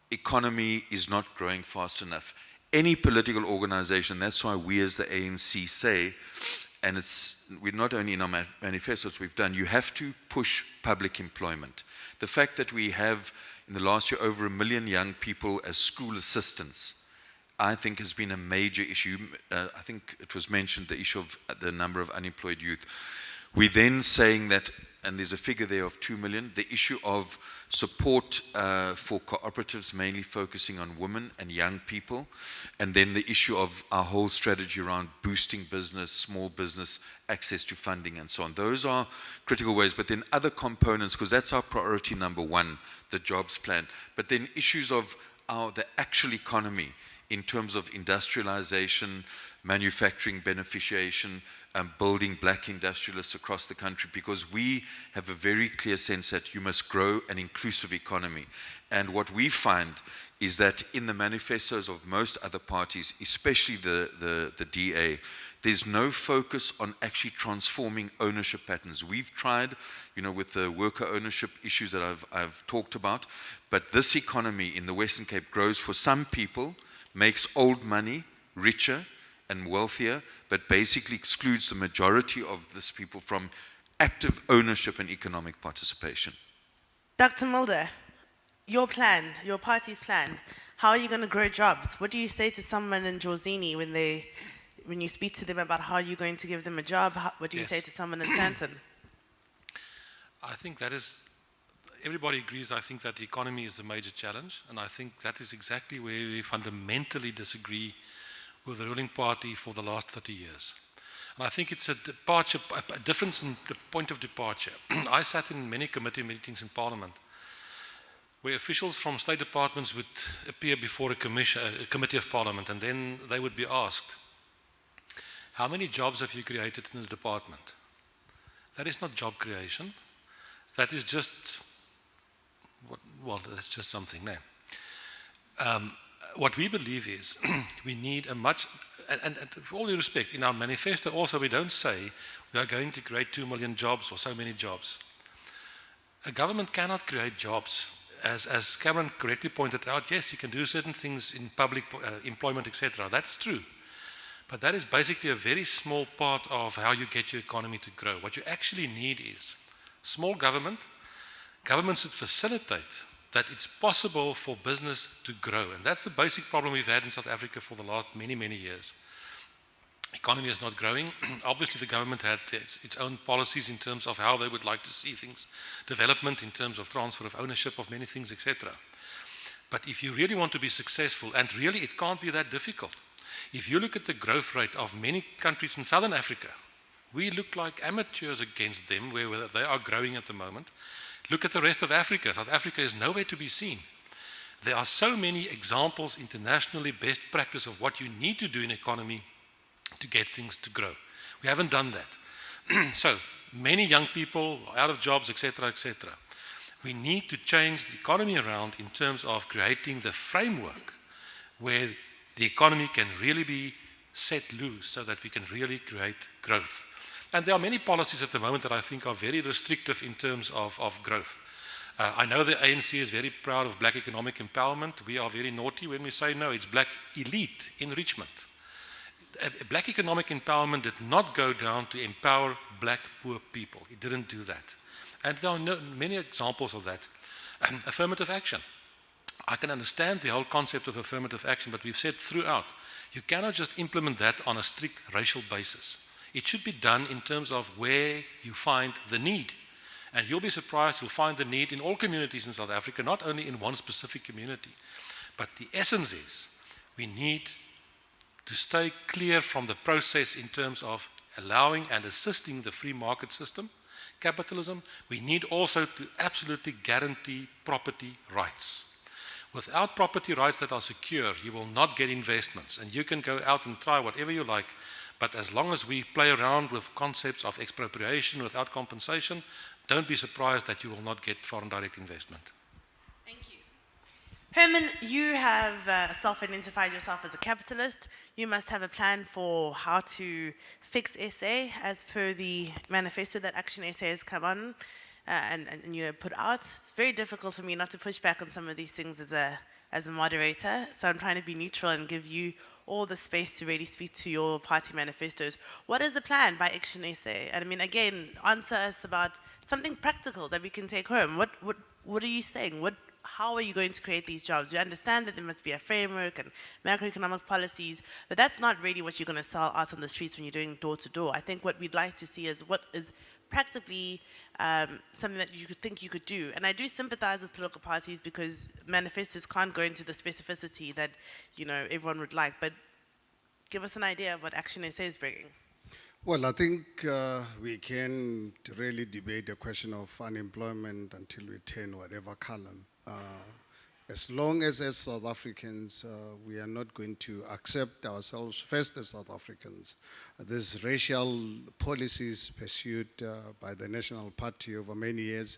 economy is not growing fast enough. Any political organization, that's why we as the ANC say, and we're not only in our manifestos we've done, you have to push public employment. The fact that we have in the last year over 1 million young people as school assistants, I think has been a major issue. I think it was mentioned, the issue of the number of unemployed youth. We're then saying that, and there's a figure there of 2 million, the issue of support for cooperatives, mainly focusing on women and young people, and then the issue of our whole strategy around boosting business, small business, access to funding and so on. Those are critical ways, but then other components, because that's our priority number one, the jobs plan, but then issues of the actual economy in terms of industrialization, manufacturing, beneficiation, building black industrialists across the country, because we have a very clear sense that you must grow an inclusive economy. And what we find is that in the manifestos of most other parties, especially the DA, there's no focus on actually transforming ownership patterns. We've tried, with the worker ownership issues that I've talked about, but this economy in the Western Cape grows for some people, makes old money richer and wealthier, but basically excludes the majority of this people from active ownership and economic participation. Dr. Mulder, your plan, your party's plan, how are you going to grow jobs? What do you say to someone in Jorzini when you speak to them about how you're going to give them a job? What do you say to someone in Sandton? I think that is, everybody agrees, I think that the economy is a major challenge, and I think that is exactly where we fundamentally disagree with the ruling party for the last 30 years. And I think it's a departure, a difference in the point of departure. I sat in many committee meetings in Parliament where officials from state departments would appear before a committee of Parliament, and then they would be asked, how many jobs have you created in the department? That is not job creation. that is just, well, that's just something there. What we believe is we need a much, and with all due respect, in our manifesto also we don't say we are going to create 2 million jobs or so many jobs. A government cannot create jobs. As Cameron correctly pointed out, yes, you can do certain things in public employment, etc. That is true. But that is basically a very small part of how you get your economy to grow. What you actually need is small government. Government should facilitate that it's possible for business to grow. And that's the basic problem we've had in South Africa for the last many, many years. Economy is not growing. Obviously, the government had its own policies in terms of how they would like to see things, development in terms of transfer of ownership of many things, etc. But if you really want to be successful, and really it can't be that difficult, if you look at the growth rate of many countries in Southern Africa, we look like amateurs against them where they are growing at the moment. Look at the rest of Africa. South Africa is nowhere to be seen. There are so many examples internationally, best practice of what you need to do in economy to get things to grow. We haven't done that. So many young people out of jobs, etc., etc. We need to change the economy around in terms of creating the framework where the economy can really be set loose so that we can really create growth. And there are many policies at the moment that I think are very restrictive in terms of growth. I know the ANC is very proud of black economic empowerment. We are very naughty when we say no, it's black elite enrichment. Black economic empowerment did not go down to empower black poor people. It didn't do that. And there are many examples of that. Affirmative action. I can understand the whole concept of affirmative action, but we've said throughout, you cannot just implement that on a strict racial basis. It should be done in terms of where you find the need. And you'll be surprised, you'll find the need in all communities in South Africa, not only in one specific community. But the essence is, we need to stay clear from the process in terms of allowing and assisting the free market system, capitalism. We need also to absolutely guarantee property rights. Without property rights that are secure, you will not get investments. And you can go out and try whatever you like, but as long as we play around with concepts of expropriation without compensation, don't be surprised that you will not get foreign direct investment. Thank you. Herman, you have self-identified yourself as a capitalist. You must have a plan for how to fix SA as per the manifesto that Action SA has come on and you know, put out. It's very difficult for me not to push back on some of these things as a moderator, so I'm trying to be neutral and give you all the space to really speak to your party manifestos. What is the plan by Action SA? And I mean, again, answer us about something practical that we can take home. What are you saying? How are you going to create these jobs? We understand that there must be a framework and macroeconomic policies, but that's not really what you're going to sell out on the streets when you're doing door-to-door. I think what we'd like to see is what is practically something that you could think you could do. And I do sympathize with political parties because manifestos can't go into the specificity that, you know, everyone would like, but give us an idea of what Action SA is bringing. Well, I think we can really debate the question of unemployment until we turn whatever column. As long as South Africans, we are not going to accept ourselves first as South Africans. These racial policies pursued by the National Party over many years,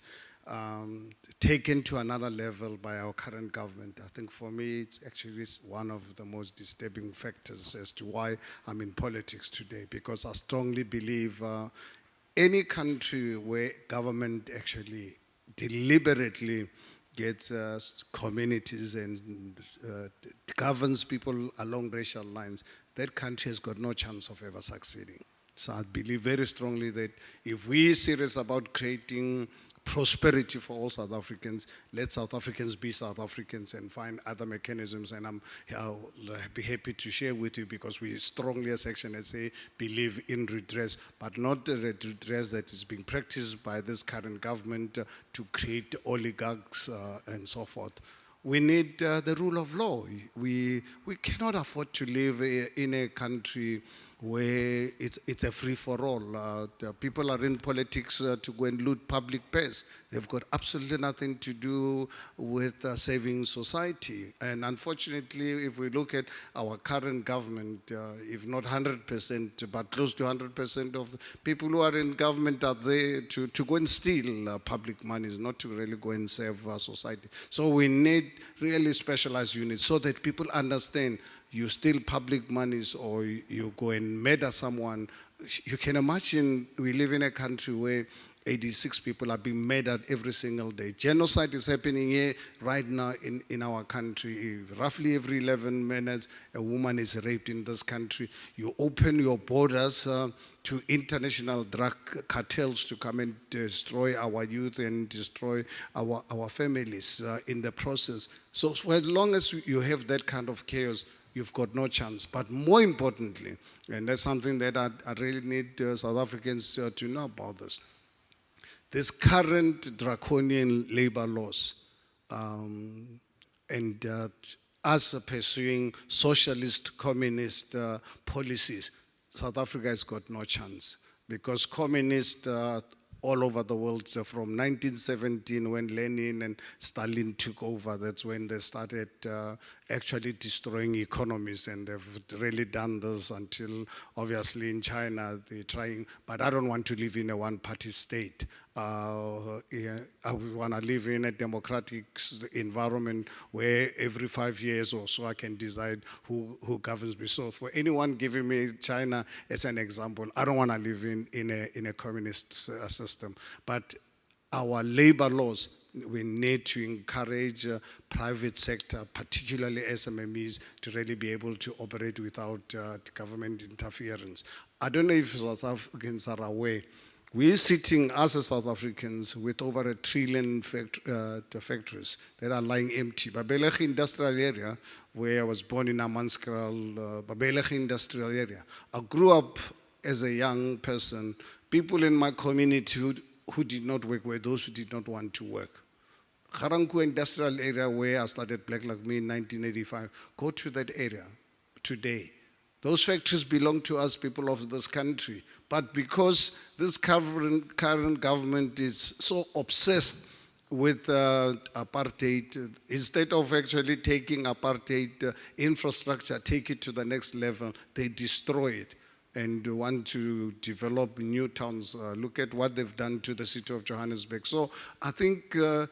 taken to another level by our current government. I think for me, it's actually one of the most disturbing factors as to why I'm in politics today, because I strongly believe any country where government actually deliberately gets communities and governs people along racial lines, that country has got no chance of ever succeeding. So I believe very strongly that if we are serious about creating prosperity for all South Africans, let South Africans be South Africans and find other mechanisms. And I'll be happy to share with you, because we strongly as Action SA believe in redress, but not the redress that is being practiced by this current government to create oligarchs and so forth. We need the rule of law. We cannot afford to live in a country where it's a free-for-all. The people are in politics to go and loot public purse. They've got absolutely nothing to do with saving society. And unfortunately, if we look at our current government, if not 100%, but close to 100% of the people who are in government are there to go and steal public monies, not to really go and save society. So we need really specialized units so that people understand you steal public monies or you go and murder someone. You can imagine we live in a country where 86 people are being murdered every single day. Genocide is happening here right now in our country. Roughly every 11 minutes, a woman is raped in this country. You open your borders to international drug cartels to come and destroy our youth and destroy our families in the process. So for as long as you have that kind of chaos, you've got no chance. But more importantly, and that's something that I really need South Africans to know about this current draconian labor laws and us pursuing socialist, communist policies, South Africa has got no chance because communists all over the world from 1917 when Lenin and Stalin took over, that's when they started actually destroying economies, and they've really done this until obviously in China they're trying, but I don't want to live in a one-party state. I want to live in a democratic environment where every 5 years or so I can decide who governs me. So for anyone giving me China as an example, I don't want to live in a communist system. But our labor laws, we need to encourage private sector, particularly SMMEs, to really be able to operate without government interference. I don't know if South Africans are aware. We're sitting as South Africans with over 1 trillion factories that are lying empty. Babelegi industrial area, where I was born in Amanskral, Babelegi industrial area. I grew up as a young person. People in my community who did not work were those who did not want to work. Garanku industrial area where I started Black Like Me in 1985, go to that area today. Those factories belong to us, people of this country. But because this current government is so obsessed with apartheid, instead of actually taking apartheid infrastructure, take it to the next level, they destroy it and want to develop new towns. Look at what they've done to the city of Johannesburg. So I think the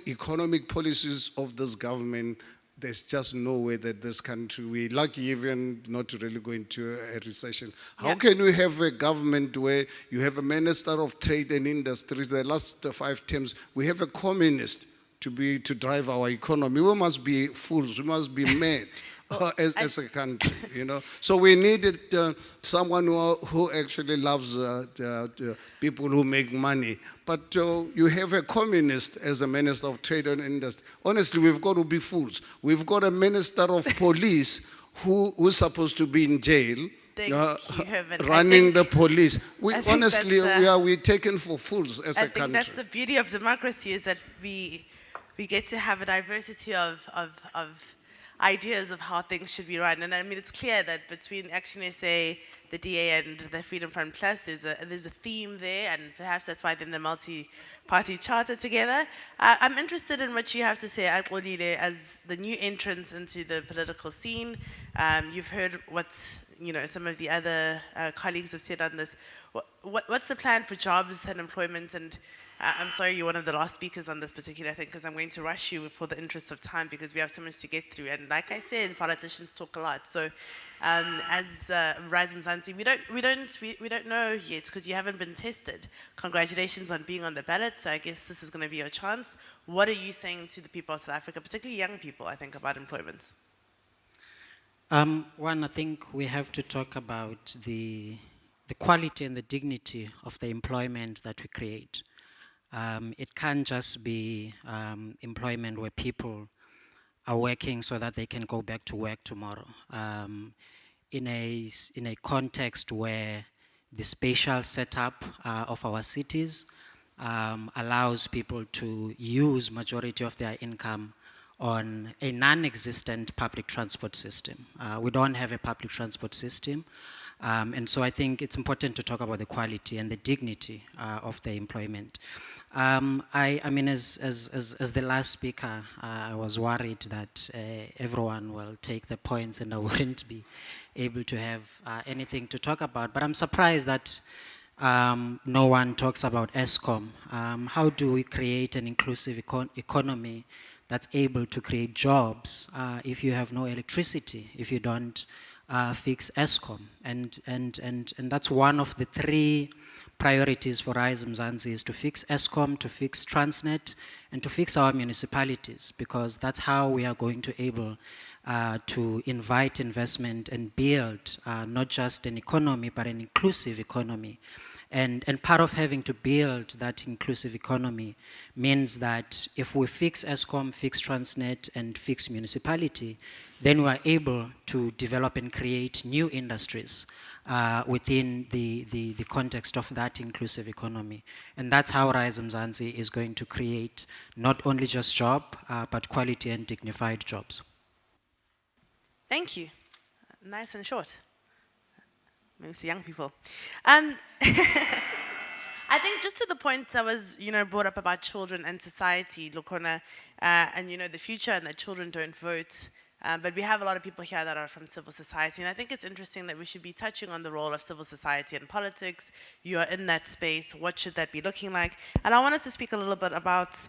economic policies of this government, there's just no way that this country, we're lucky even not to really go into a recession. How can we have a government where you have a minister of trade and industry, the last 5 terms, we have a communist to drive our economy? We must be fools, we must be mad. As a country, you know. So we needed someone who actually loves people who make money. But you have a communist as a minister of trade and industry. Honestly, we've got to be fools. We've got a minister of police who's supposed to be in jail. Running the police. Honestly, we're taken for fools as a country. I think that's the beauty of democracy, is that we get to have a diversity of ideas of how things should be run. And I mean, it's clear that between Action SA, the DA, and the Freedom Front Plus, there's a theme there, and perhaps that's why they're in the multi-party charter together. I'm interested in what you have to say, Akolile, as the new entrance into the political scene. You've heard what some of the other colleagues have said on this. What's the plan for jobs and employment? And I'm sorry you're one of the last speakers on this particular thing, because I'm going to rush you for the interest of time, because we have so much to get through. And like I said, politicians talk a lot. So as Rise Mzansi, we don't know yet, because you haven't been tested. Congratulations on being on the ballot. So I guess this is going to be your chance. What are you saying to the people of South Africa, particularly young people, I think, about employment? One, I think we have to talk about the quality and the dignity of the employment that we create. It can't just be employment where people are working so that they can go back to work tomorrow. In a context where the spatial setup of our cities allows people to use majority of their income on a non-existent public transport system. We don't have a public transport system. And so I think it's important to talk about the quality and the dignity of the employment. I mean, as the last speaker, I was worried that everyone will take the points and I wouldn't be able to have anything to talk about. But I'm surprised that no one talks about ESCOM. How do we create an inclusive economy that's able to create jobs if you have no electricity, if you don't fix ESCOM? And that's one of the three priorities for Rise Mzansi, is to fix ESCOM, to fix Transnet, and to fix our municipalities, because that's how we are going to able to invite investment and build not just an economy, but an inclusive economy. And part of having to build that inclusive economy means that if we fix ESCOM, fix Transnet, and fix municipality, then we are able to develop and create new industries within the context of that inclusive economy. And that's how Rise Mzansi is going to create not only just job, but quality and dignified jobs. Thank you. Nice and short. Maybe it's young people. I think just to the point that was, brought up about children and society, Lokona, and, the future, and that children don't vote. But we have a lot of people here that are from civil society, and I think it's interesting that we should be touching on the role of civil society and politics. You are in that space. What should that be looking like? And I want us to speak a little bit about,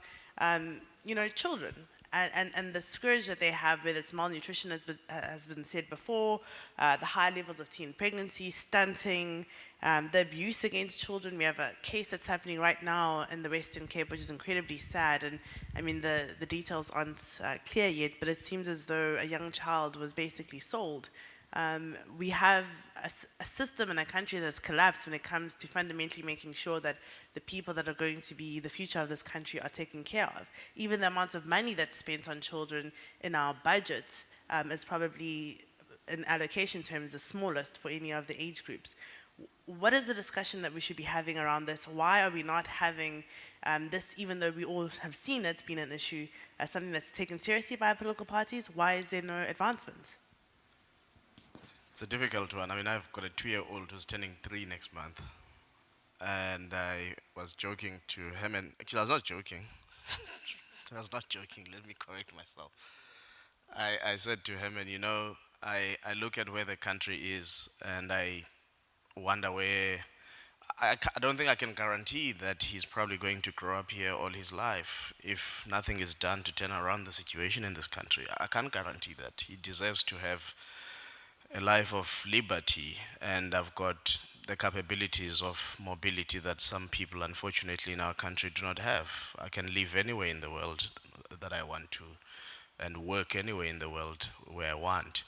children and the scourge that they have, whether it's malnutrition, as has been said before, the high levels of teen pregnancy, stunting, the abuse against children. We have a case that's happening right now in the Western Cape, which is incredibly sad. And I mean, the details aren't clear yet, but it seems as though a young child was basically sold. We have a system in a country that's collapsed when it comes to fundamentally making sure that the people that are going to be the future of this country are taken care of. Even the amount of money that's spent on children in our budget is probably, in allocation terms, the smallest for any of the age groups. What is the discussion that we should be having around this? Why are we not having this, even though we all have seen it's been an issue, as something that's taken seriously by political parties? Why is there no advancement? It's a difficult one. I mean, I've got a 2-year-old who's turning 3 next month. And I was joking to him, and actually I was not joking. I was not joking, let me correct myself. I said to him, and I look at where the country is, and I wonder where, I don't think I can guarantee that he's probably going to grow up here all his life if nothing is done to turn around the situation in this country. I can't guarantee that. He deserves to have a life of liberty, and I've got the capabilities of mobility that some people, unfortunately, in our country do not have. I can live anywhere in the world that I want to, and work anywhere in the world where I want.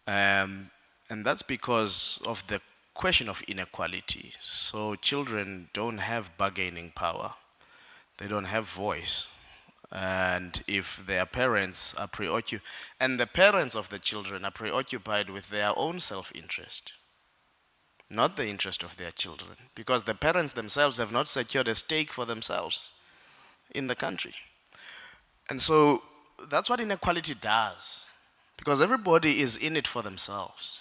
And that's because of the question of inequality. So children don't have bargaining power. They don't have voice. And if their parents are preoccupied, and the parents of the children are preoccupied with their own self-interest, not the interest of their children, because the parents themselves have not secured a stake for themselves in the country. And so that's what inequality does, because everybody is in it for themselves.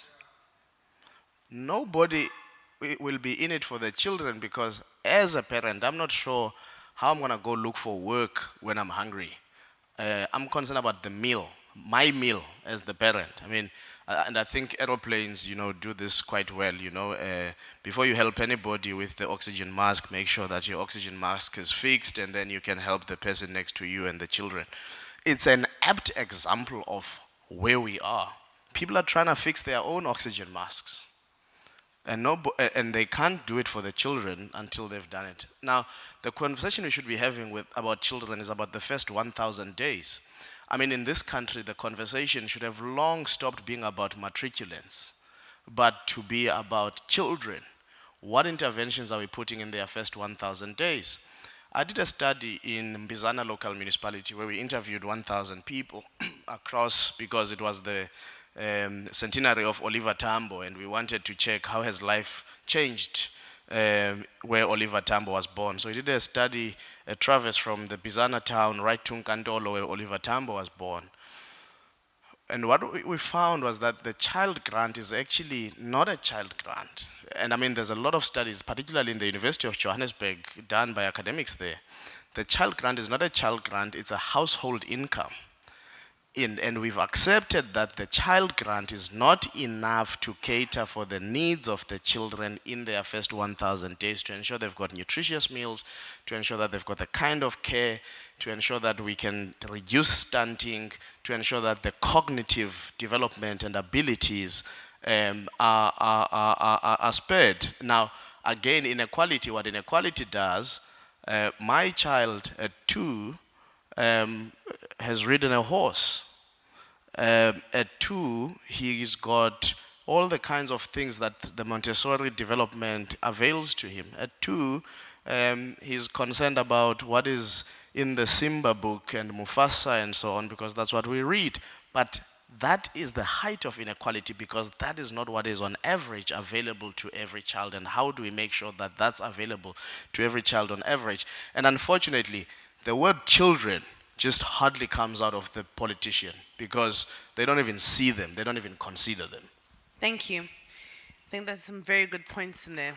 Nobody will be in it for their children, because as a parent, I'm not sure how I'm going to go look for work when I'm hungry. I'm concerned about the meal, my meal as the parent. I mean, and I think aeroplanes, do this quite well. Before you help anybody with the oxygen mask, make sure that your oxygen mask is fixed, and then you can help the person next to you and the children. It's an apt example of where we are. People are trying to fix their own oxygen masks. And they can't do it for the children until they've done it. Now, the conversation we should be having about children is about the first 1,000 days. I mean, in this country, the conversation should have long stopped being about matriculants, but to be about children. What interventions are we putting in their first 1,000 days? I did a study in Mbizana local municipality where we interviewed 1,000 people across, because it was the centenary of Oliver Tambo, and we wanted to check how has life changed where Oliver Tambo was born. So he did a study, a traverse from the Bizana town right to Nkantolo, where Oliver Tambo was born. And what we found was that the child grant is actually not a child grant. And I mean, there's a lot of studies, particularly in the University of Johannesburg, done by academics there. The child grant is not a child grant, it's a household income. And we've accepted that the child grant is not enough to cater for the needs of the children in their first 1,000 days, to ensure they've got nutritious meals, to ensure that they've got the kind of care, to ensure that we can reduce stunting, to ensure that the cognitive development and abilities are spared. Now, again, inequality, what inequality does, my child at 2 has ridden a horse. At 2, he's got all the kinds of things that the Montessori development avails to him. At 2, he's concerned about what is in the Simba book and Mufasa and so on, because that's what we read. But that is the height of inequality, because that is not what is on average available to every child. And how do we make sure that that's available to every child on average? And unfortunately, the word children just hardly comes out of the politician, because they don't even see them, they don't even consider them. Thank you. I think there's some very good points in there.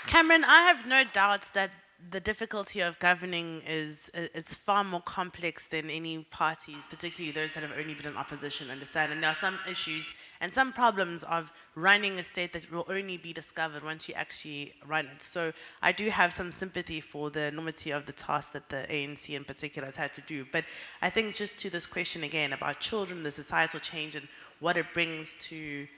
Cameron, I have no doubt that the difficulty of governing is far more complex than any parties, particularly those that have only been in opposition, understand. And there are some issues and some problems of running a state that will only be discovered once you actually run it. So I do have some sympathy for the enormity of the task that the ANC in particular has had to do. But I think just to this question again about children, the societal change and what it brings to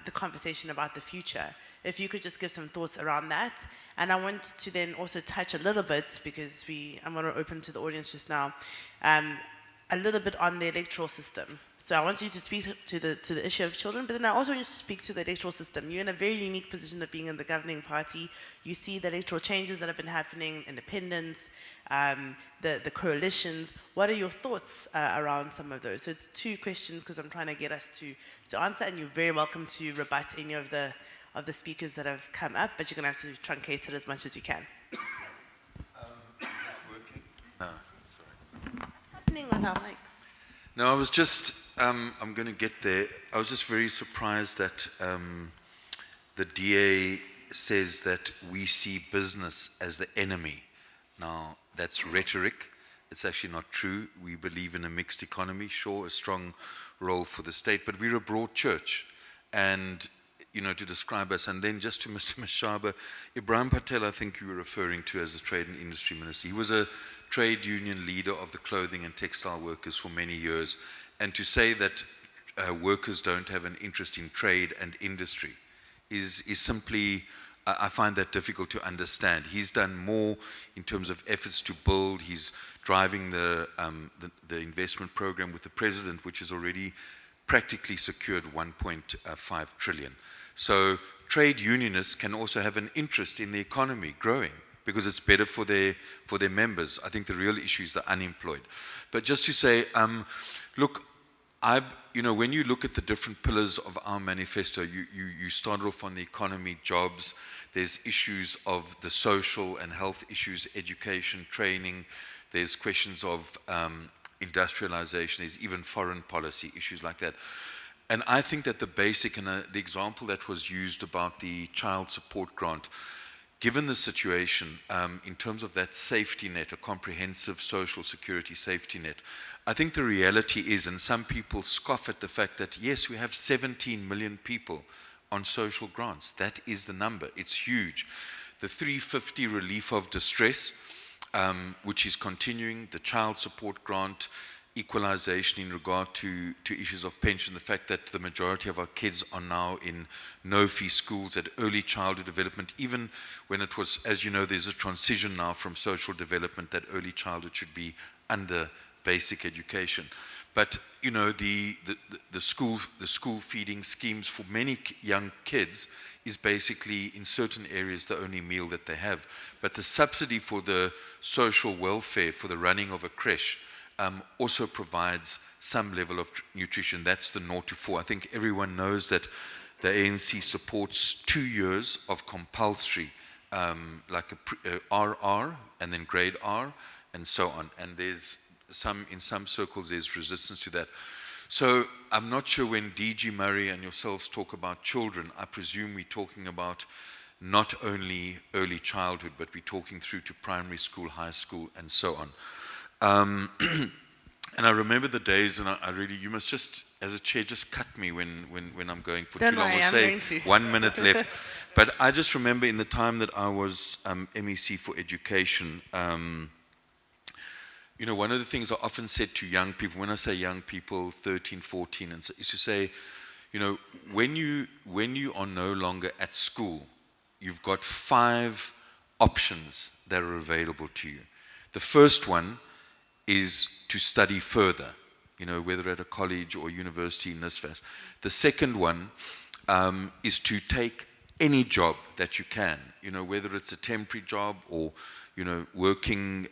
the conversation about the future, if you could just give some thoughts around that. And I want to then also touch a little bit, because I'm going to open to the audience just now, a little bit on the electoral system. So I want you to speak to the issue of children, but then I also want you to speak to the electoral system. You're in a very unique position of being in the governing party. You see the electoral changes that have been happening, independence, the coalitions. What are your thoughts around some of those? So it's 2 questions, because I'm trying to get us to answer, and you're very welcome to rebut any of the speakers that have come up, but you're going to have to truncate it as much as you can. Is this working? No, sorry. What's happening with our mics? No, I was just, I'm going to get there. I was just very surprised that the DA says that we see business as the enemy. Now, that's rhetoric. It's actually not true. We believe in a mixed economy, sure, a strong role for the state, but we're a broad church. And to describe us. And then just to Mr. Mashaba, Ibrahim Patel, I think you were referring to as a trade and industry minister. He was a trade union leader of the clothing and textile workers for many years. And to say that workers don't have an interest in trade and industry is simply, I find that difficult to understand. He's done more in terms of efforts to build. He's driving the investment program with the president, which has already practically secured 1.5 trillion. So trade unionists can also have an interest in the economy growing, because it's better for their members. I think the real issue is the unemployed. But just to say, look, when you look at the different pillars of our manifesto, you start off on the economy, jobs. There's issues of the social and health issues, education, training. There's questions of industrialization. There's even foreign policy issues like that. And I think that the basic, and the example that was used about the child support grant, given the situation, in terms of that safety net, a comprehensive social security safety net, I think the reality is, and some people scoff at the fact that, yes, we have 17 million people on social grants. That is the number. It's huge. The 350 relief of distress, which is continuing, the child support grant, equalization in regard to issues of pension, the fact that the majority of our kids are now in no-fee schools at early childhood development, even when it was, as you know, there's a transition now from social development, that early childhood should be under basic education. But the school feeding schemes for many young kids is basically in certain areas the only meal that they have. But the subsidy for the social welfare for the running of a creche also provides some level of nutrition. That's the 0 to 4. I think everyone knows that the ANC supports 2 years of compulsory, like RR and then grade R and so on. And there's in some circles, there's resistance to that. So I'm not sure when DG Murray and yourselves talk about children, I presume we're talking about not only early childhood, but we're talking through to primary school, high school, and so on. And I remember the days, and I really, you must just, as a chair, just cut me when I'm going for Don't too long. worry, We'll I'm say going to. 1 minute left. But I just remember in the time that I was MEC for education, you know, one of the things I often said to young people, when I say young people, 13, 14, and so, is to say, you know, when you are no longer at school, you've got 5 options that are available to you. The first one is to study further, you know, whether at a college or university in NSFAS. The second one is to take any job that you can, you know, whether it's a temporary job or, you know, working,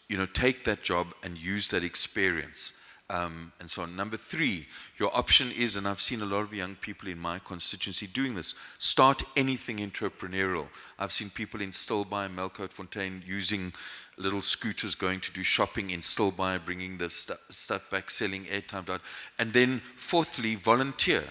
you know, take that job and use that experience. And so on. Number 3, your option is, and I've seen a lot of young people in my constituency doing this, start anything entrepreneurial. I've seen people in Stilbaai, Melkoutfontein using little scooters going to do shopping in Stilbaai, bringing the stuff back, selling airtime. And then 4thly, volunteer.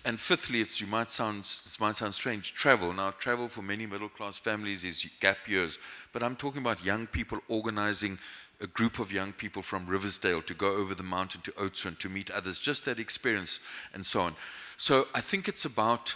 And 5thly, it might sound strange, travel. Now, travel for many middle-class families is gap years. But I'm talking about young people organizing a group of young people from Riversdale to go over the mountain to Oudtshoorn to meet others, just that experience and so on. So I think it's about,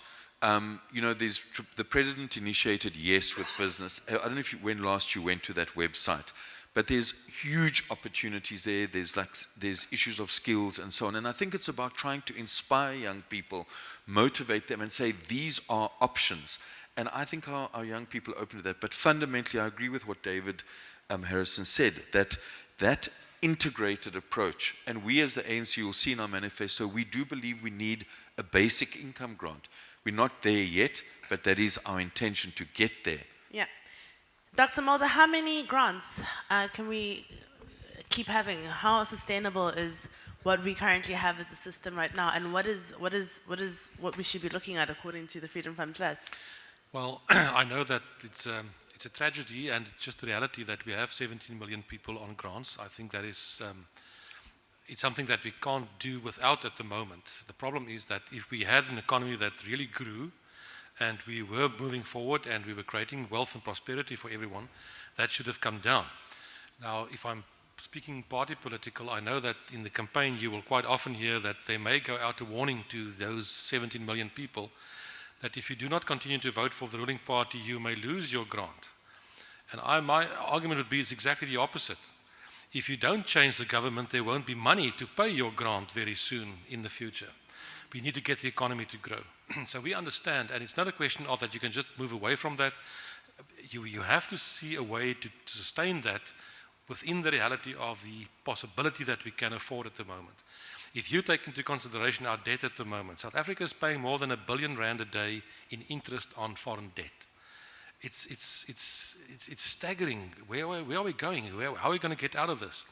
you know, the president initiated Yes with Business. I don't know if when last you went to that website, but there's huge opportunities there. There's issues of skills and so on. And I think it's about trying to inspire young people, motivate them and say, these are options. And I think our young people are open to that. But fundamentally, I agree with what David Harrison said, that integrated approach, and we as the ANC, you'll see in our manifesto, we do believe we need a basic income grant. We're not there yet, but that is our intention to get there. Yeah. Dr. Mulder, how many grants can we keep having? How sustainable is what we currently have as a system right now, and what we should be looking at according to the Freedom Fund Plus? Well, I know that it's a tragedy, and it's just the reality that we have 17 million people on grants. I think that is it's something that we can't do without at the moment. The problem is that if we had an economy that really grew and we were moving forward and we were creating wealth and prosperity for everyone, that should have come down. Now, if I'm speaking party political, I know that in the campaign you will quite often hear that they may go out a warning to those 17 million people that if you do not continue to vote for the ruling party, you may lose your grant. And my argument would be it's exactly the opposite. If you don't change the government, there won't be money to pay your grant very soon in the future. We need to get the economy to grow. So we understand, and it's not a question of that you can just move away from that. You have to see a way to sustain that within the reality of the possibility that we can afford at the moment. If you take into consideration our debt at the moment, South Africa is paying more than R1 billion a day in interest on foreign debt. It's staggering. Where are we going? How are we going to get out of this?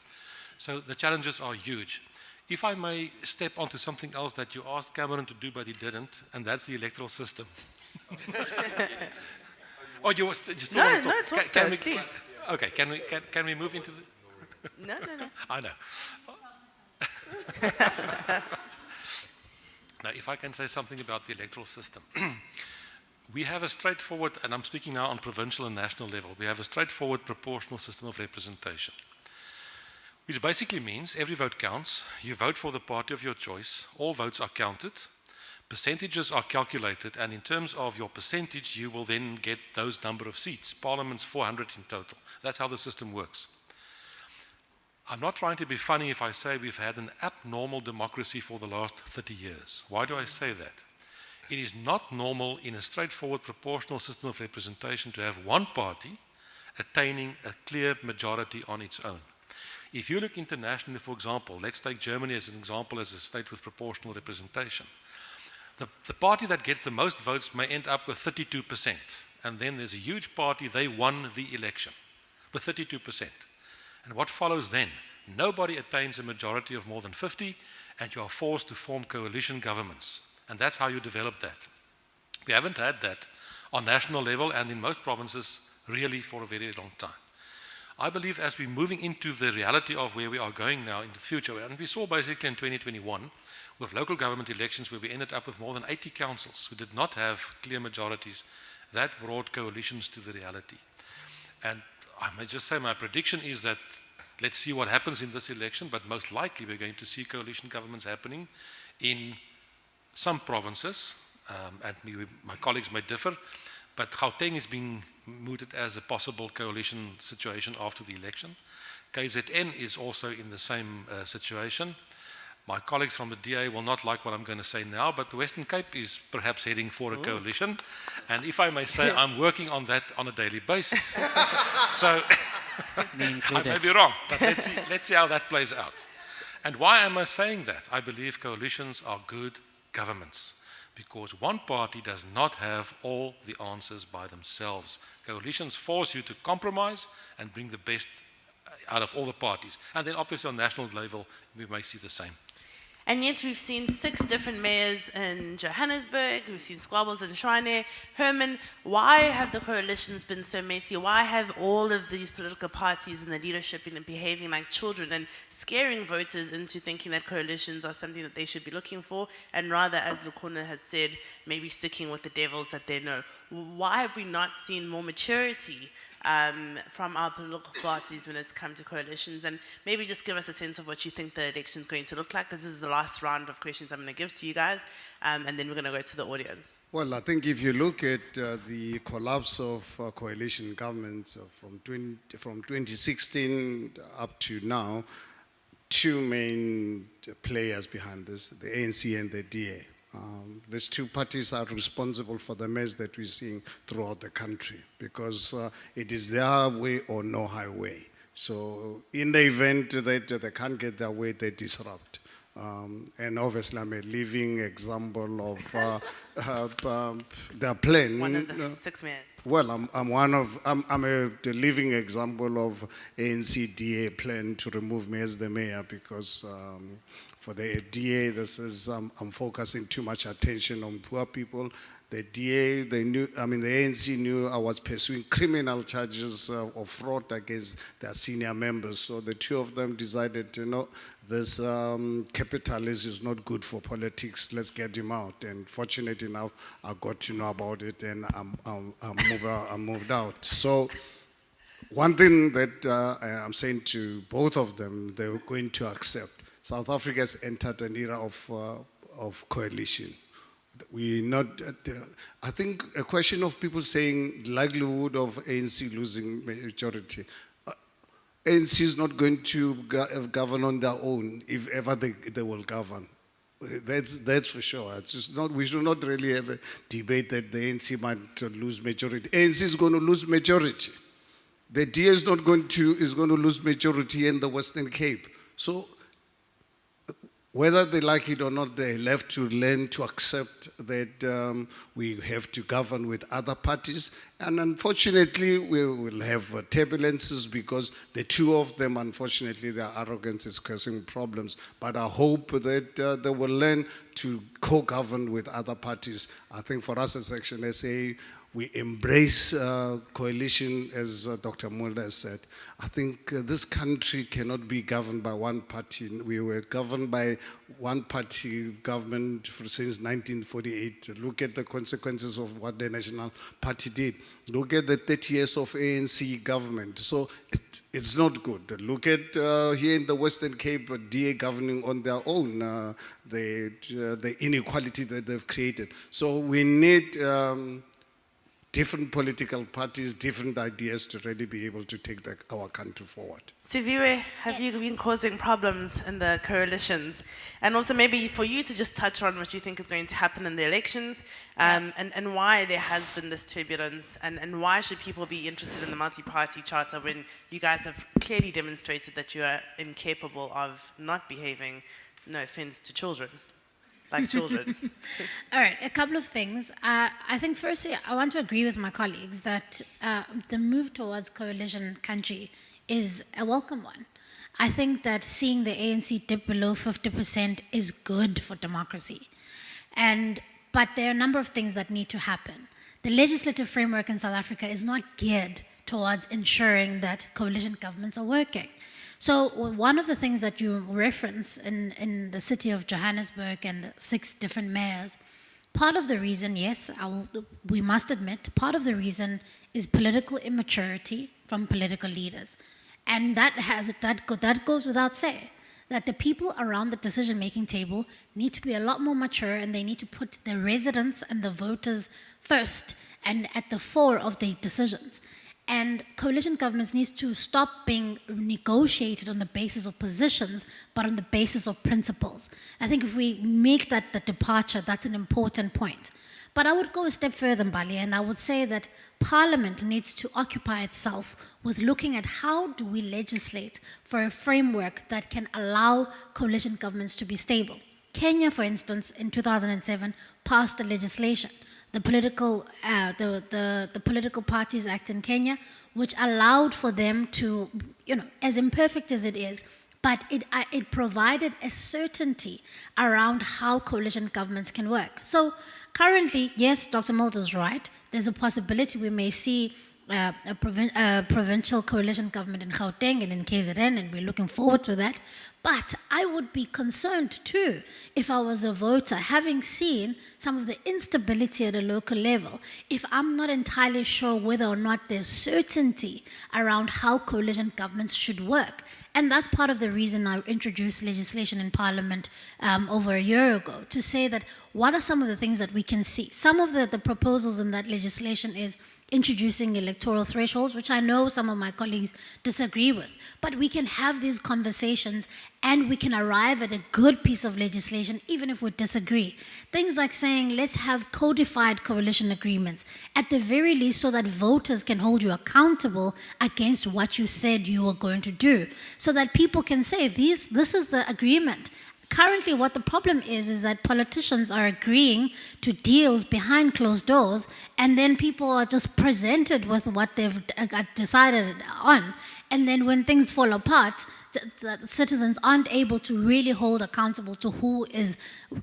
So the challenges are huge. If I may step onto something else that you asked Cameron to do but he didn't, and that's the electoral system. Oh, you still want to talk? Talk so, please. Okay, can we move into the... No. I know. Now, if I can say something about the electoral system. We have a straightforward, and I'm speaking now on provincial and national level, we have a straightforward proportional system of representation, which basically means every vote counts. You vote for the party of your choice. All votes are counted. Percentages are calculated, and in terms of your percentage, you will then get those number of seats. Parliament's 400 in total. That's how the system works. I'm not trying to be funny if I say we've had an abnormal democracy for the last 30 years. Why do I say that? It is not normal in a straightforward proportional system of representation to have one party attaining a clear majority on its own. If you look internationally, for example, let's take Germany as an example as a state with proportional representation. The party that gets the most votes may end up with 32%. And then there's a huge party, they won the election with 32%. And what follows then? Nobody attains a majority of more than 50, and you are forced to form coalition governments. And that's how you develop that. We haven't had that on national level and in most provinces really for a very long time. I believe as we're moving into the reality of where we are going now in the future, and we saw basically in 2021 with local government elections where we ended up with more than 80 councils who did not have clear majorities, that brought coalitions to the reality. And I may just say my prediction is that let's see what happens in this election, but most likely we're going to see coalition governments happening in some provinces, and my colleagues may differ, but Gauteng is being mooted as a possible coalition situation after the election. KZN is also in the same situation. My colleagues from the DA will not like what I'm going to say now, but the Western Cape is perhaps heading for a coalition. And if I may say, I'm working on that on a daily basis. So I may be wrong, but let's see how that plays out. And why am I saying that? I believe coalitions are good governments, because one party does not have all the answers by themselves. Coalitions force you to compromise and bring the best out of all the parties. And then obviously on national level, we may see the same. And yet we've seen 6 different mayors in Johannesburg, we've seen squabbles in Tshwane. Herman, why have the coalitions been so messy? Why have all of these political parties and the leadership been behaving like children and scaring voters into thinking that coalitions are something that they should be looking for, and rather, as Lukhona has said, maybe sticking with the devils that they know? Why have we not seen more maturity from our political parties when it's come to coalitions? And maybe just give us a sense of what you think the election is going to look like, because this is the last round of questions I'm going to give to you guys, and then we're going to go to the audience. Well, I think if you look at the collapse of coalition governments from 2016 up to now, 2 main players behind this, the ANC and the DA. These 2 parties are responsible for the mess that we're seeing throughout the country, because it is their way or no highway. So in the event that they can't get their way, they disrupt. And obviously I'm a living example of their plan. One of the 6 mayors. Well, I'm a living example of ANC DA plan to remove me as the mayor, because for the DA, this is, I'm focusing too much attention on poor people. The DA, the ANC knew I was pursuing criminal charges of fraud against their senior members. So the 2 of them decided, this capitalist is not good for politics. Let's get him out. And fortunately enough, I got to know about it, and I moved out. So one thing that I'm saying to both of them, they're going to accept. South Africa has entered an era of coalition. I think a question of people saying likelihood of ANC losing majority. ANC is not going to govern on their own if ever they will govern. That's for sure. It's just not, we should not really have a debate that the ANC might lose majority. ANC is going to lose majority. The DA is going to lose majority in the Western Cape. So whether they like it or not, they have to learn to accept that we have to govern with other parties. And unfortunately, we will have turbulences, because the 2 of them, unfortunately, their arrogance is causing problems. But I hope that they will learn to co-govern with other parties. I think for us as Action SA, we embrace coalition, as Dr. Mulder has said. I think this country cannot be governed by one party. We were governed by one party government since 1948. Look at the consequences of what the National Party did. Look at the 30 years of ANC government. So it's not good. Look at here in the Western Cape, DA governing on their own, the inequality that they've created. So we need different political parties, different ideas to really be able to take our country forward. Siviwe, have you been causing problems in the coalitions? And also maybe for you to just touch on what you think is going to happen in the elections, and why there has been this turbulence, and why should people be interested in the multi-party charter when you guys have clearly demonstrated that you are incapable of not behaving, no offense to children, like children. All right, a couple of things. I think firstly, I want to agree with my colleagues that the move towards coalition country is a welcome one. I think that seeing the ANC dip below 50% is good for democracy. But there are a number of things that need to happen. The legislative framework in South Africa is not geared towards ensuring that coalition governments are working. So one of the things that you reference in the city of Johannesburg and the 6 different mayors, part of the reason, yes, we must admit, part of the reason is political immaturity from political leaders. And that goes without saying, that the people around the decision-making table need to be a lot more mature, and they need to put the residents and the voters first and at the fore of their decisions. And coalition governments need to stop being negotiated on the basis of positions, but on the basis of principles. I think if we make that the departure, that's an important point. But I would go a step further, Mbali, and I would say that Parliament needs to occupy itself with looking at how do we legislate for a framework that can allow coalition governments to be stable. Kenya, for instance, in 2007, passed a legislation, the Political Parties Act in Kenya, which allowed for them to, as imperfect as it is, but it provided a certainty around how coalition governments can work. So currently, yes, Dr. Mulder's right. There's a possibility we may see a provincial coalition government in Gauteng and in KZN, and we're looking forward to that. But I would be concerned too if I was a voter, having seen some of the instability at a local level, if I'm not entirely sure whether or not there's certainty around how coalition governments should work. And that's part of the reason I introduced legislation in Parliament over a year ago, to say that what are some of the things that we can see. Some of the proposals in that legislation is introducing electoral thresholds, which I know some of my colleagues disagree with. But we can have these conversations and we can arrive at a good piece of legislation, even if we disagree. Things like saying, let's have codified coalition agreements, at the very least, so that voters can hold you accountable against what you said you were going to do, so that people can say, this is the agreement. Currently, what the problem is that politicians are agreeing to deals behind closed doors, and then people are just presented with what they've decided on. And then when things fall apart, the citizens aren't able to really hold accountable to who is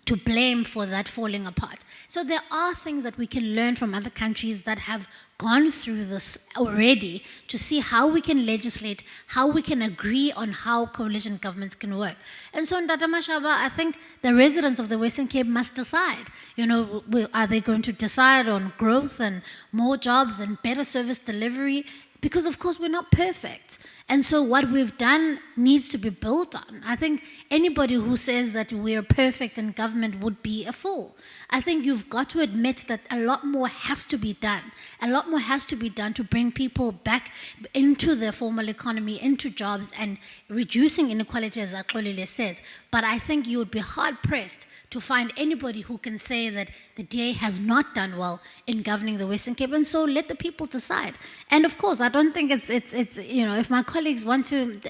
to blame for that falling apart. So there are things that we can learn from other countries that have gone through this already, to see how we can legislate, how we can agree on how coalition governments can work. And so in Tata Mashaba, I think the residents of the Western Cape must decide, are they going to decide on growth and more jobs and better service delivery? Because of course we're not perfect. And so what we've done needs to be built on. I think anybody who says that we're perfect in government would be a fool. I think you've got to admit that a lot more has to be done. A lot more has to be done to bring people back into the formal economy, into jobs, and reducing inequality, as Akolile says. But I think you would be hard-pressed to find anybody who can say that the DA has not done well in governing the Western Cape. And so let the people decide. And of course, I don't think it's if my colleagues want to,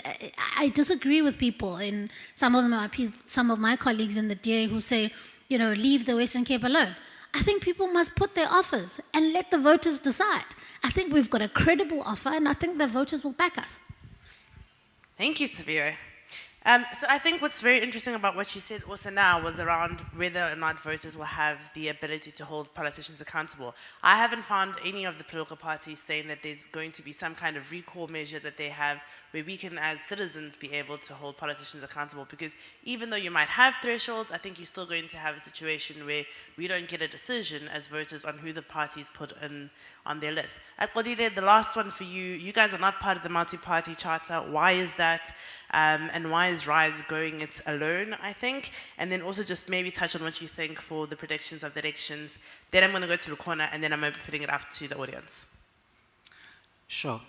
I disagree with people, in some of my colleagues in the DA who say, leave the Western Cape alone. I think people must put their offers and let the voters decide. I think we've got a credible offer, and I think the voters will back us. Thank you, Savio. So I think what's very interesting about what you said also now was around whether or not voters will have the ability to hold politicians accountable. I haven't found any of the political parties saying that there's going to be some kind of recall measure that they have where we can, as citizens, be able to hold politicians accountable, because even though you might have thresholds, I think you're still going to have a situation where we don't get a decision as voters on who the parties put in on their list. At Kodile, the last one for you, you guys are not part of the multi-party charter. Why is that? And why is RISE going it alone, I think? And then also just maybe touch on what you think for the predictions of the elections. Then I'm going to go to the corner, and then I'm going to be putting it up to the audience. Sure.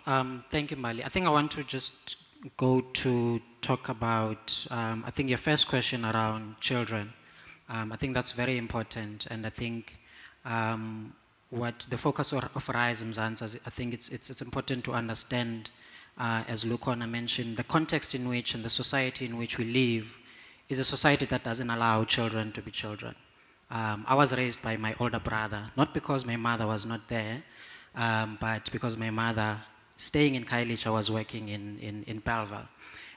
Thank you, Mali. I think I want to just go to talk about, I think your first question around children. I think that's very important, and I think what the focus of RISE Mzansi, I think it's important to understand, as Lukona mentioned, the context in which and the society in which we live is a society that doesn't allow children to be children. I was raised by my older brother, not because my mother was not there, but because my mother, staying in Khayelitsha, was working in Bellville.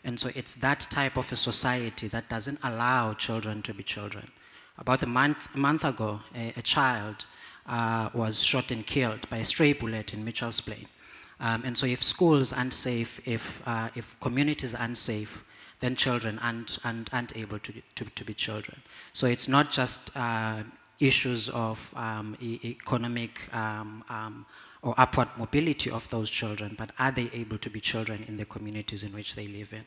And so it's that type of a society that doesn't allow children to be children. About a month ago, a child was shot and killed by a stray bullet in Mitchell's Plain. And so if schools aren't safe, if communities are unsafe, then children aren't able to be children. So it's not just issues of economic or upward mobility of those children, but are they able to be children in the communities in which they live in?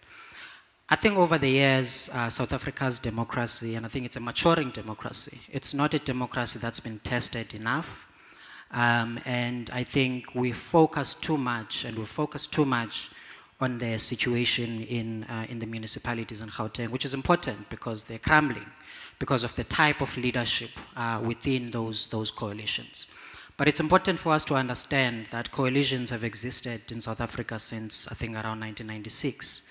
I think over the years, South Africa's democracy, and I think it's a maturing democracy, it's not a democracy that's been tested enough. And I think we focus too much on the situation in the municipalities in Gauteng, which is important because they're crumbling because of the type of leadership within those coalitions. But it's important for us to understand that coalitions have existed in South Africa since, I think, around 1996.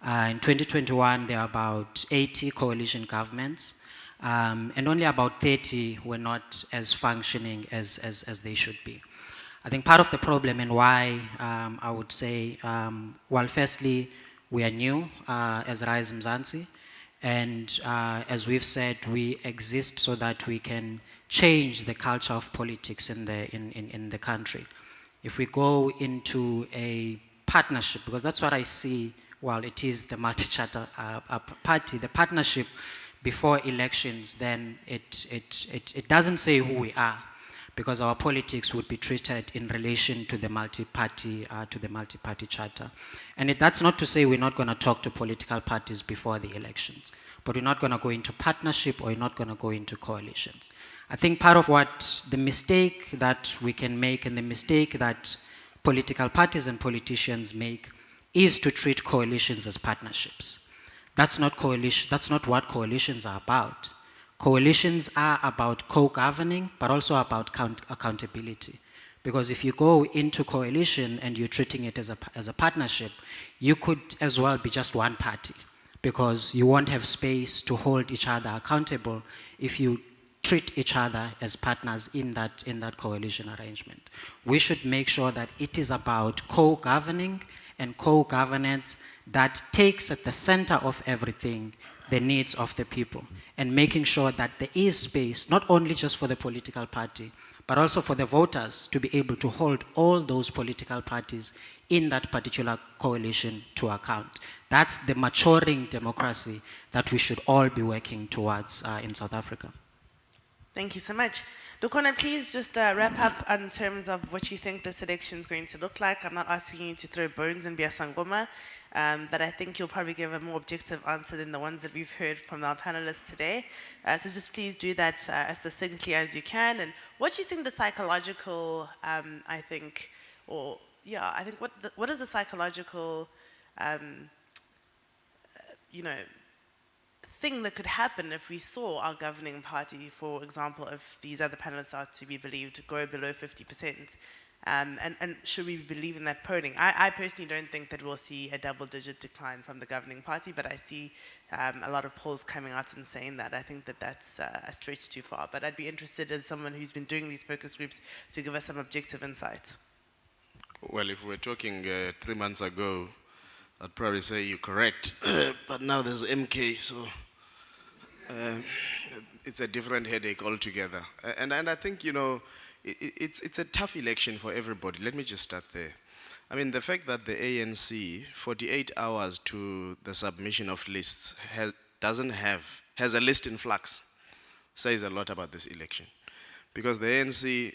In 2021, there are about 80 coalition governments, and only about 30 were not as functioning as they should be. I think part of the problem and why I would say, well, firstly, we are new as Rise Mzansi, and as we've said, we exist so that we can change the culture of politics in the country. If we go into a partnership, because that's what I see, well, it is the multi-charter party, the partnership before elections, then it doesn't say who we are, because our politics would be treated in relation to the multi-party charter. And that's not to say we're not going to talk to political parties before the elections, but we're not going to go into partnership or we're not going to go into coalitions. I think part of what the mistake that we can make and the mistake that political parties and politicians make is to treat coalitions as partnerships. That's not what coalitions are about. Coalitions are about co-governing, but also about accountability. Because if you go into coalition and you're treating it as a partnership, you could as well be just one party, because you won't have space to hold each other accountable if you treat each other as partners in that coalition arrangement. We should make sure that it is about co-governing and co-governance that takes at the center of everything the needs of the people, and making sure that there is space not only just for the political party, but also for the voters to be able to hold all those political parties in that particular coalition to account. That's the maturing democracy that we should all be working towards in South Africa. Thank you so much. Dukona, please just wrap up in terms of what you think this election is going to look like. I'm not asking you to throw bones and be a sangoma, but I think you'll probably give a more objective answer than the ones that we've heard from our panelists today. So just please do that as succinctly as you can. And what do you think the psychological, what is the psychological, thing that could happen if we saw our governing party, for example, if these other panelists are to be believed, go below 50%? And should we believe in that polling? I personally don't think that we'll see a double-digit decline from the governing party, but I see a lot of polls coming out and saying that. I think that that's a stretch too far. But I'd be interested, as someone who's been doing these focus groups, to give us some objective insights. Well, if we're talking 3 months ago, I'd probably say you're correct. But now there's MK, so it's a different headache altogether. And I think, it's a tough election for everybody. Let me just start there. I mean, the fact that the ANC, 48 hours to the submission of lists, has a list in flux, says a lot about this election. Because the ANC's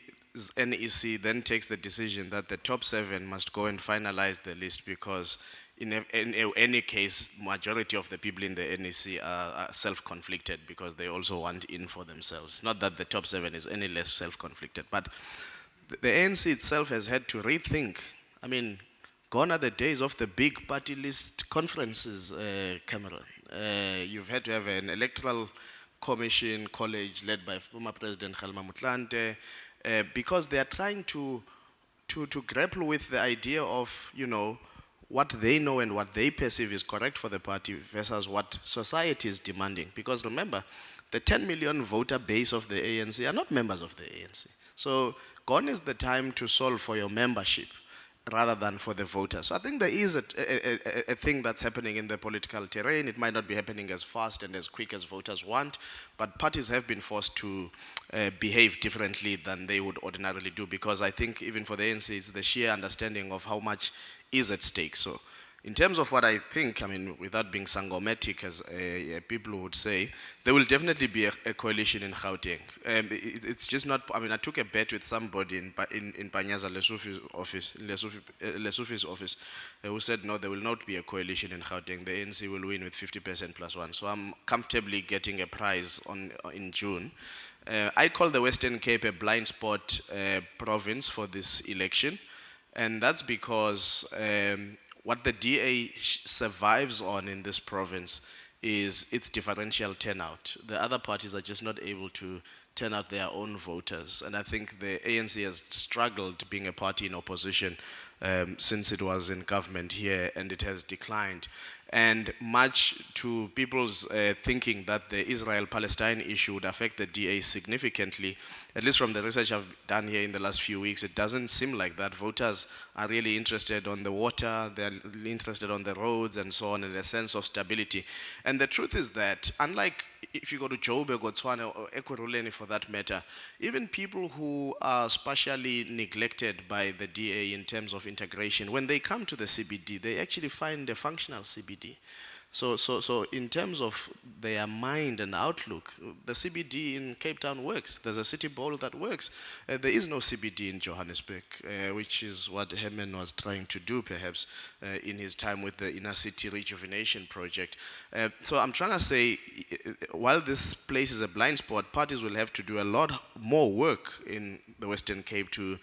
NEC then takes the decision that the top 7 must go and finalize the list, because in any case, majority of the people in the NEC are self-conflicted, because they also want in for themselves. Not that the top 7 is any less self-conflicted, but the ANC itself has had to rethink. I mean, gone are the days of the big party list conferences, Cameron. You've had to have an electoral commission college led by former President Kgalema Motlanthe, because they are trying to grapple with the idea of, what they know and what they perceive is correct for the party versus what society is demanding. Because remember, the 10 million voter base of the ANC are not members of the ANC. So gone is the time to solve for your membership. rather than for the voters. So I think there is a thing that's happening in the political terrain. It might not be happening as fast and as quick as voters want, but parties have been forced to behave differently than they would ordinarily do, because I think even for the ANC, it's the sheer understanding of how much is at stake. So in terms of what I think, I mean, without being sangomatic, as people would say, there will definitely be a coalition in Gauteng. It's just not, I mean, I took a bet with somebody in Panyaza Lesufi's office, who said, no, there will not be a coalition in Gauteng. The ANC will win with 50% plus one. So I'm comfortably getting a prize in June. I call the Western Cape a blind spot province for this election. And that's because what the DA survives on in this province is its differential turnout. The other parties are just not able to turn out their own voters. And I think the ANC has struggled being a party in opposition since it was in government here, and it has declined. And much to people's thinking that the Israel-Palestine issue would affect the DA significantly, at least from the research I've done here in the last few weeks, it doesn't seem like that. Voters are really interested on the water, they're interested on the roads and so on, and a sense of stability. And the truth is that, unlike if you go to Joburg or Tswana or Ekurhuleni for that matter, even people who are spatially neglected by the DA in terms of integration, when they come to the CBD, they actually find a functional CBD. So in terms of their mind and outlook, the CBD in Cape Town works. There's a city bowl that works. There is no CBD in Johannesburg, which is what Herman was trying to do perhaps in his time with the Inner City Rejuvenation Project. So I'm trying to say, while this place is a blind spot, parties will have to do a lot more work in the Western Cape to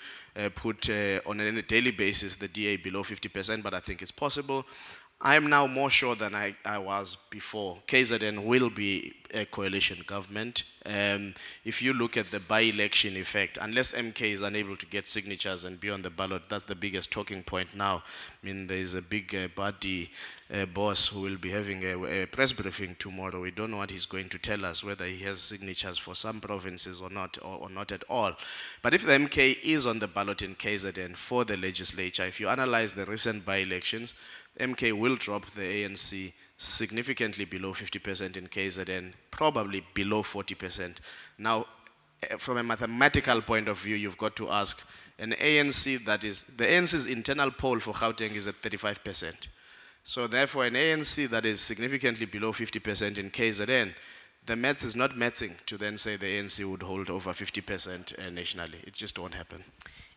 put on a daily basis the DA below 50%, but I think it's possible. I am now more sure than I was before. KZN will be a coalition government. If you look at the by-election effect, unless MK is unable to get signatures and be on the ballot, that's the biggest talking point now. I mean, there is a big party boss who will be having a press briefing tomorrow. We don't know what he's going to tell us, whether he has signatures for some provinces or not at all. But if the MK is on the ballot in KZN for the legislature, if you analyze the recent by-elections, MK will drop the ANC significantly below 50% in KZN, probably below 40%. Now, from a mathematical point of view, you've got to ask, an ANC that is, the ANC's internal poll for Gauteng is at 35%. So therefore, an ANC that is significantly below 50% in KZN, the maths is not matching to then say the ANC would hold over 50% nationally. It just won't happen.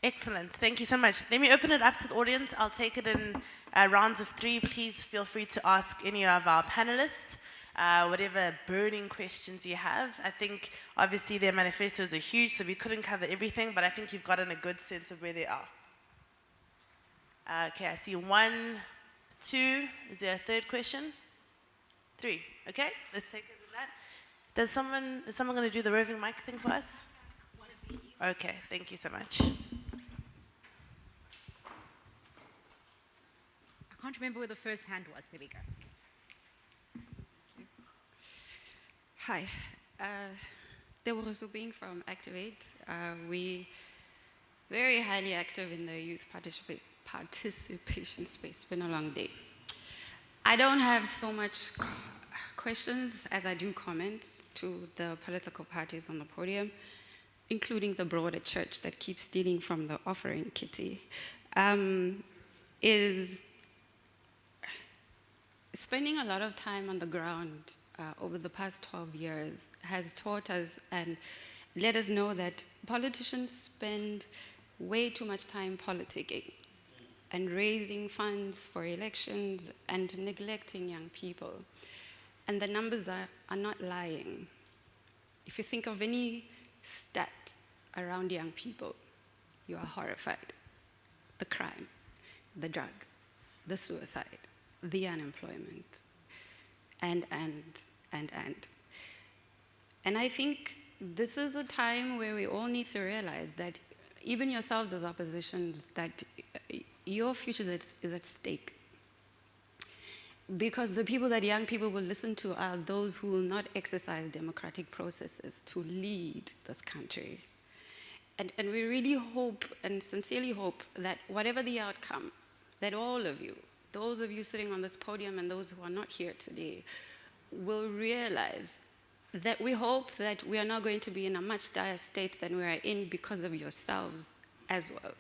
Excellent. Thank you so much. Let me open it up to the audience. I'll take it in rounds of 3. Please feel free to ask any of our panelists whatever burning questions you have. I think obviously their manifestos are huge, so we couldn't cover everything, but I think you've gotten a good sense of where they are. Okay, I see 1, 2. Is there a third question? 3. Okay, let's take it with that. Is someone going to do the roving mic thing for us? Okay, thank you so much. I can't remember where the first hand was. There we go. Hi, Deborah Zubing from Activate. We very highly active in the youth participation space. It's been a long day. I don't have so much questions as I do comments to the political parties on the podium, including the broader church that keeps stealing from the offering kitty, is spending a lot of time on the ground over the past 12 years has taught us and let us know that politicians spend way too much time politicking and raising funds for elections and neglecting young people. And the numbers are not lying. If you think of any stat around young people, you are horrified. The crime, the drugs, the suicide, the unemployment, and. And I think this is a time where we all need to realize that even yourselves as oppositions, that your future is at stake. Because the people that young people will listen to are those who will not exercise democratic processes to lead this country. And we really hope and sincerely hope that whatever the outcome, that all of you, those of you sitting on this podium and those who are not here today, will realize that we hope that we are not going to be in a much dire state than we are in because of yourselves as well.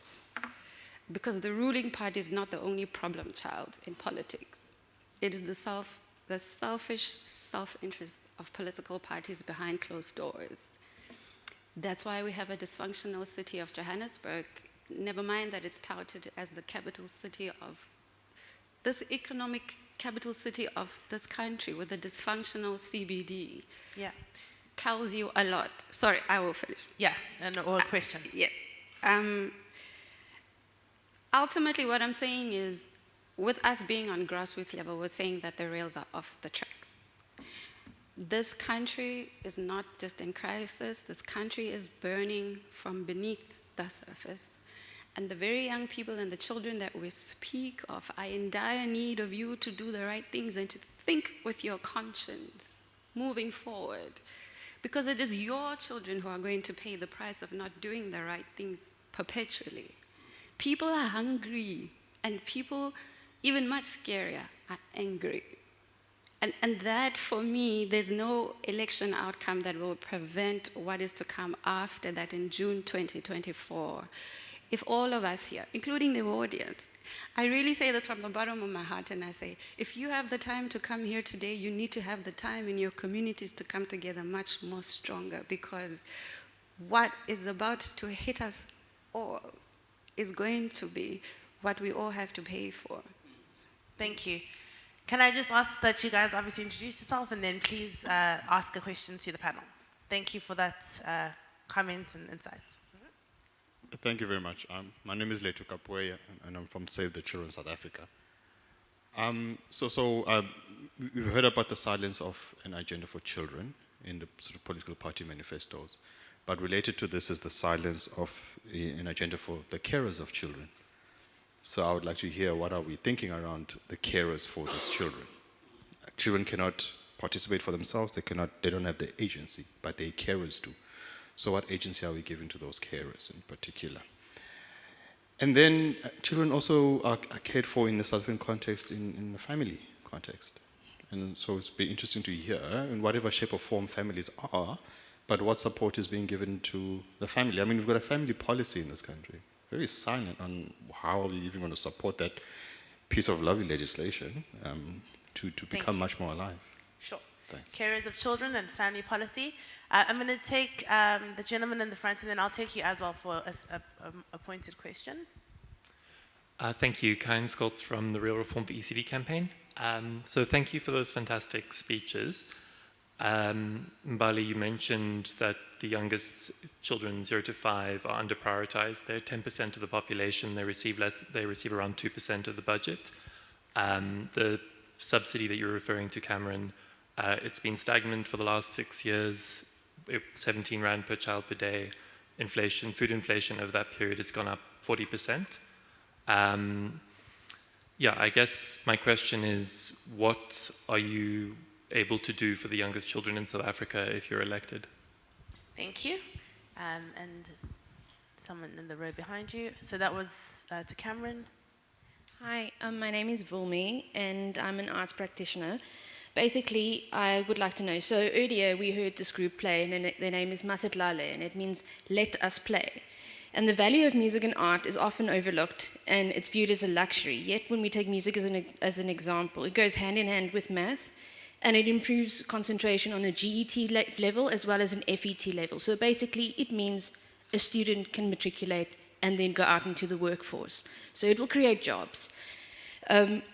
Because the ruling party is not the only problem child in politics. It is the selfish self-interest of political parties behind closed doors. That's why we have a dysfunctional city of Johannesburg, never mind that it's touted as the capital city of this economic capital city of this country with a dysfunctional CBD. Yeah. Tells you a lot. Sorry, I will finish. Yeah, or a question. Yes. Ultimately, what I'm saying is, with us being on grassroots level, we're saying that the rails are off the tracks. This country is not just in crisis, this country is burning from beneath the surface. And the very young people and the children that we speak of are in dire need of you to do the right things and to think with your conscience moving forward. Because it is your children who are going to pay the price of not doing the right things perpetually. People are hungry, and people, even much scarier, are angry. And that, for me, there's no election outcome that will prevent what is to come after that in June 2024. If all of us here, including the audience, I really say this from the bottom of my heart, and I say, if you have the time to come here today, you need to have the time in your communities to come together much more stronger, because what is about to hit us all is going to be what we all have to pay for. Thank you. Can I just ask that you guys obviously introduce yourself and then please ask a question to the panel. Thank you for that comment and insights. Thank you very much. My name is Leto Kapwe, and I'm from Save the Children South Africa. We've heard about the silence of an agenda for children in the sort of political party manifestos, but related to this is the silence of an agenda for the carers of children. So I would like to hear, what are we thinking around the carers for these children? Children cannot participate for themselves, they don't have the agency, but their carers do. So what agency are we giving to those carers in particular? And then children also are cared for in the South African context, in the family context. And so it's be interesting to hear, in whatever shape or form families are, but what support is being given to the family. I mean, we've got a family policy in this country, very silent on how are we even going to support that piece of lovely legislation to become much more alive. Sure. Thanks. Carers of children and family policy. I'm going to take the gentleman in the front, and then I'll take you as well for a pointed question. Thank you. Kyan Skoltz from the Real Reform for ECD campaign. So thank you for those fantastic speeches. Mbali, you mentioned that the youngest children, 0 to 5, are under-prioritized. They're 10% of the population. They receive around 2% of the budget. The subsidy that you're referring to, Cameron, it's been stagnant for the last 6 years. 17 Rand per child per day. Inflation, food inflation over that period has gone up 40%. I guess my question is, what are you able to do for the youngest children in South Africa if you're elected? Thank you. And someone in the row behind you. So that was to Cameron. Hi, my name is Vulmi, and I'm an arts practitioner. Basically, I would like to know, so earlier we heard this group play, and their name is Masitlale, and it means let us play. And the value of music and art is often overlooked, and it's viewed as a luxury. Yet when we take music as an example, it goes hand in hand with math, and it improves concentration on a GET level as well as an FET level. So basically, it means a student can matriculate and then go out into the workforce. So it will create jobs.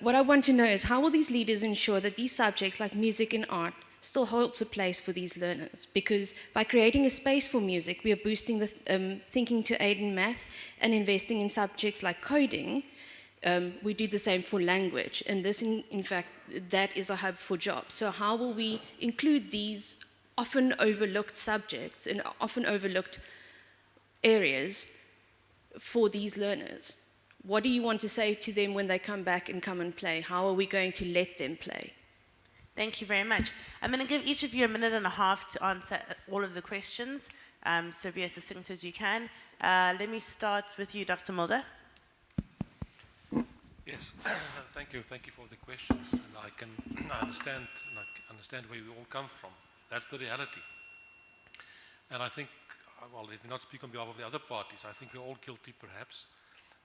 What I want to know is, how will these leaders ensure that these subjects like music and art still holds a place for these learners? Because by creating a space for music, we are boosting the thinking to aid in math, and investing in subjects like coding, we do the same for language. And this, in fact, that is a hub for jobs. So how will we include these often overlooked subjects and often overlooked areas for these learners? What do you want to say to them when they come back and come and play? How are we going to let them play? Thank you very much. I'm going to give each of you a minute and a half to answer all of the questions. So be as succinct as you can. Let me start with you, Dr. Mulder. Yes, thank you for the questions. And I understand where we all come from. That's the reality. And I think, well, let me not speak on behalf of the other parties. I think we're all guilty, perhaps,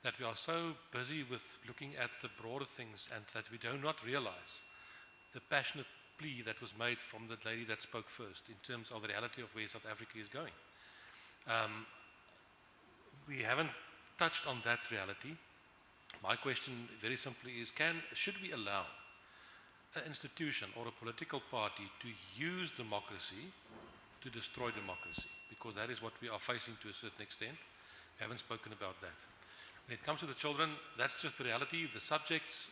that we are so busy with looking at the broader things and that we do not realize the passionate plea that was made from the lady that spoke first in terms of the reality of where South Africa is going. We haven't touched on that reality. My question very simply is, should we allow an institution or a political party to use democracy to destroy democracy? Because that is what we are facing to a certain extent. We haven't spoken about that. When it comes to the children, that's just the reality, the subjects,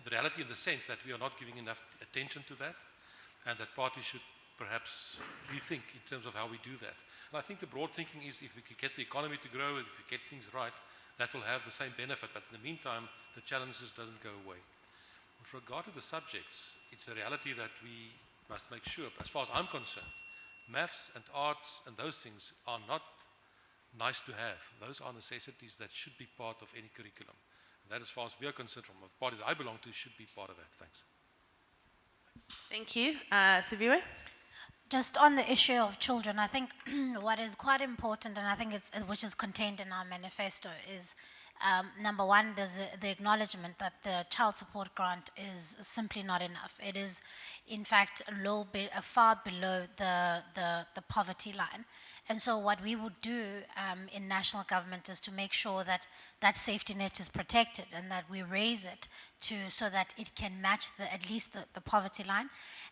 the reality in the sense that we are not giving enough attention to that, and that parties should perhaps rethink in terms of how we do that. And I think the broad thinking is if we could get the economy to grow, if we get things right, that will have the same benefit, but in the meantime, the challenges doesn't go away. With regard to the subjects, it's a reality that we must make sure, as far as I'm concerned, maths and arts and those things are not nice to have. Those are necessities that should be part of any curriculum. And that, as far as we are concerned, from the party that I belong to, should be part of that. Thanks. Thank you. Siviwe? Just on the issue of children, I think what is quite important, and I think which is contained in our manifesto, is number one, there's the acknowledgement that the child support grant is simply not enough. It is, in fact, far below the poverty line. And so what we would do in national government is to make sure that that safety net is protected and that we raise it so that it can match at least the poverty line.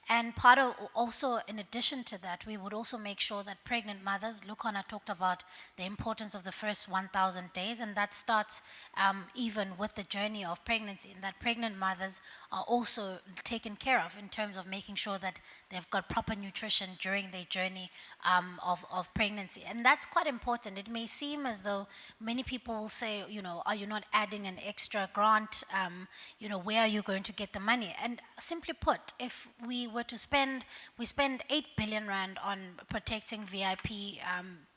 And part of, also in addition to that, we would also make sure that pregnant mothers, Lukona talked about the importance of the first 1,000 days, and that starts even with the journey of pregnancy, and that pregnant mothers are also taken care of in terms of making sure that they've got proper nutrition during their journey of pregnancy. And that's quite important. It may seem as though many people will say, are you not adding an extra grant? Where are you going to get the money? And simply put, if we were to spend 8 billion rand on protecting VIPs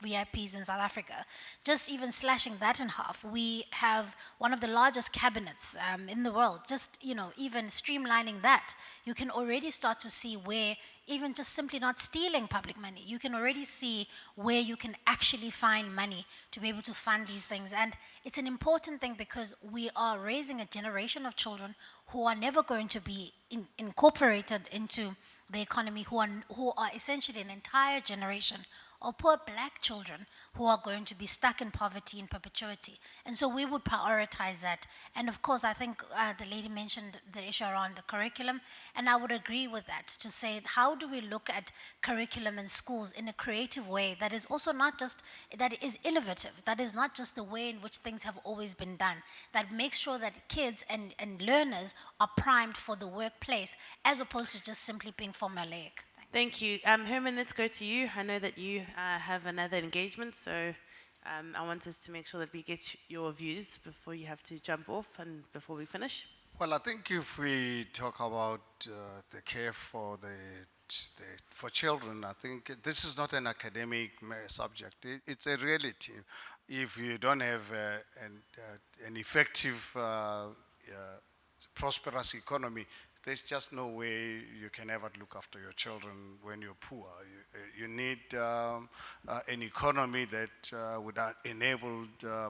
in South Africa, just even slashing that in half, we have one of the largest cabinets in the world. Just, even streamlining that, you can already start to see where, even just simply not stealing public money, you can already see where you can actually find money to be able to fund these things. And it's an important thing because we are raising a generation of children who are never going to be incorporated into the economy, who are essentially an entire generation of poor black children who are going to be stuck in poverty in perpetuity. And so we would prioritize that. And of course, I think the lady mentioned the issue around the curriculum, and I would agree with that, to say how do we look at curriculum in schools in a creative way that is also not just, that is innovative, that is not just the way in which things have always been done, that makes sure that kids and learners are primed for the workplace as opposed to just simply being formulaic. Thank you. Herman, let's go to you. I know that you have another engagement, so I want us to make sure that we get your views before you have to jump off and before we finish. Well, I think if we talk about the care for for children, I think this is not an academic subject. It's a reality. If you don't have an effective, prosperous economy, there's just no way you can ever look after your children when you're poor. You need an economy that would enable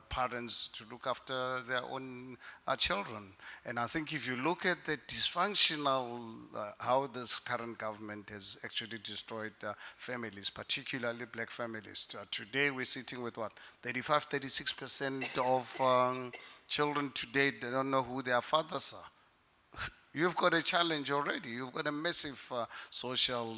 parents to look after their own children. And I think if you look at the dysfunctional, how this current government has actually destroyed families, particularly black families. Today we're sitting with what, 35, 36% of children today, they don't know who their fathers are. You've got a challenge already. You've got a massive social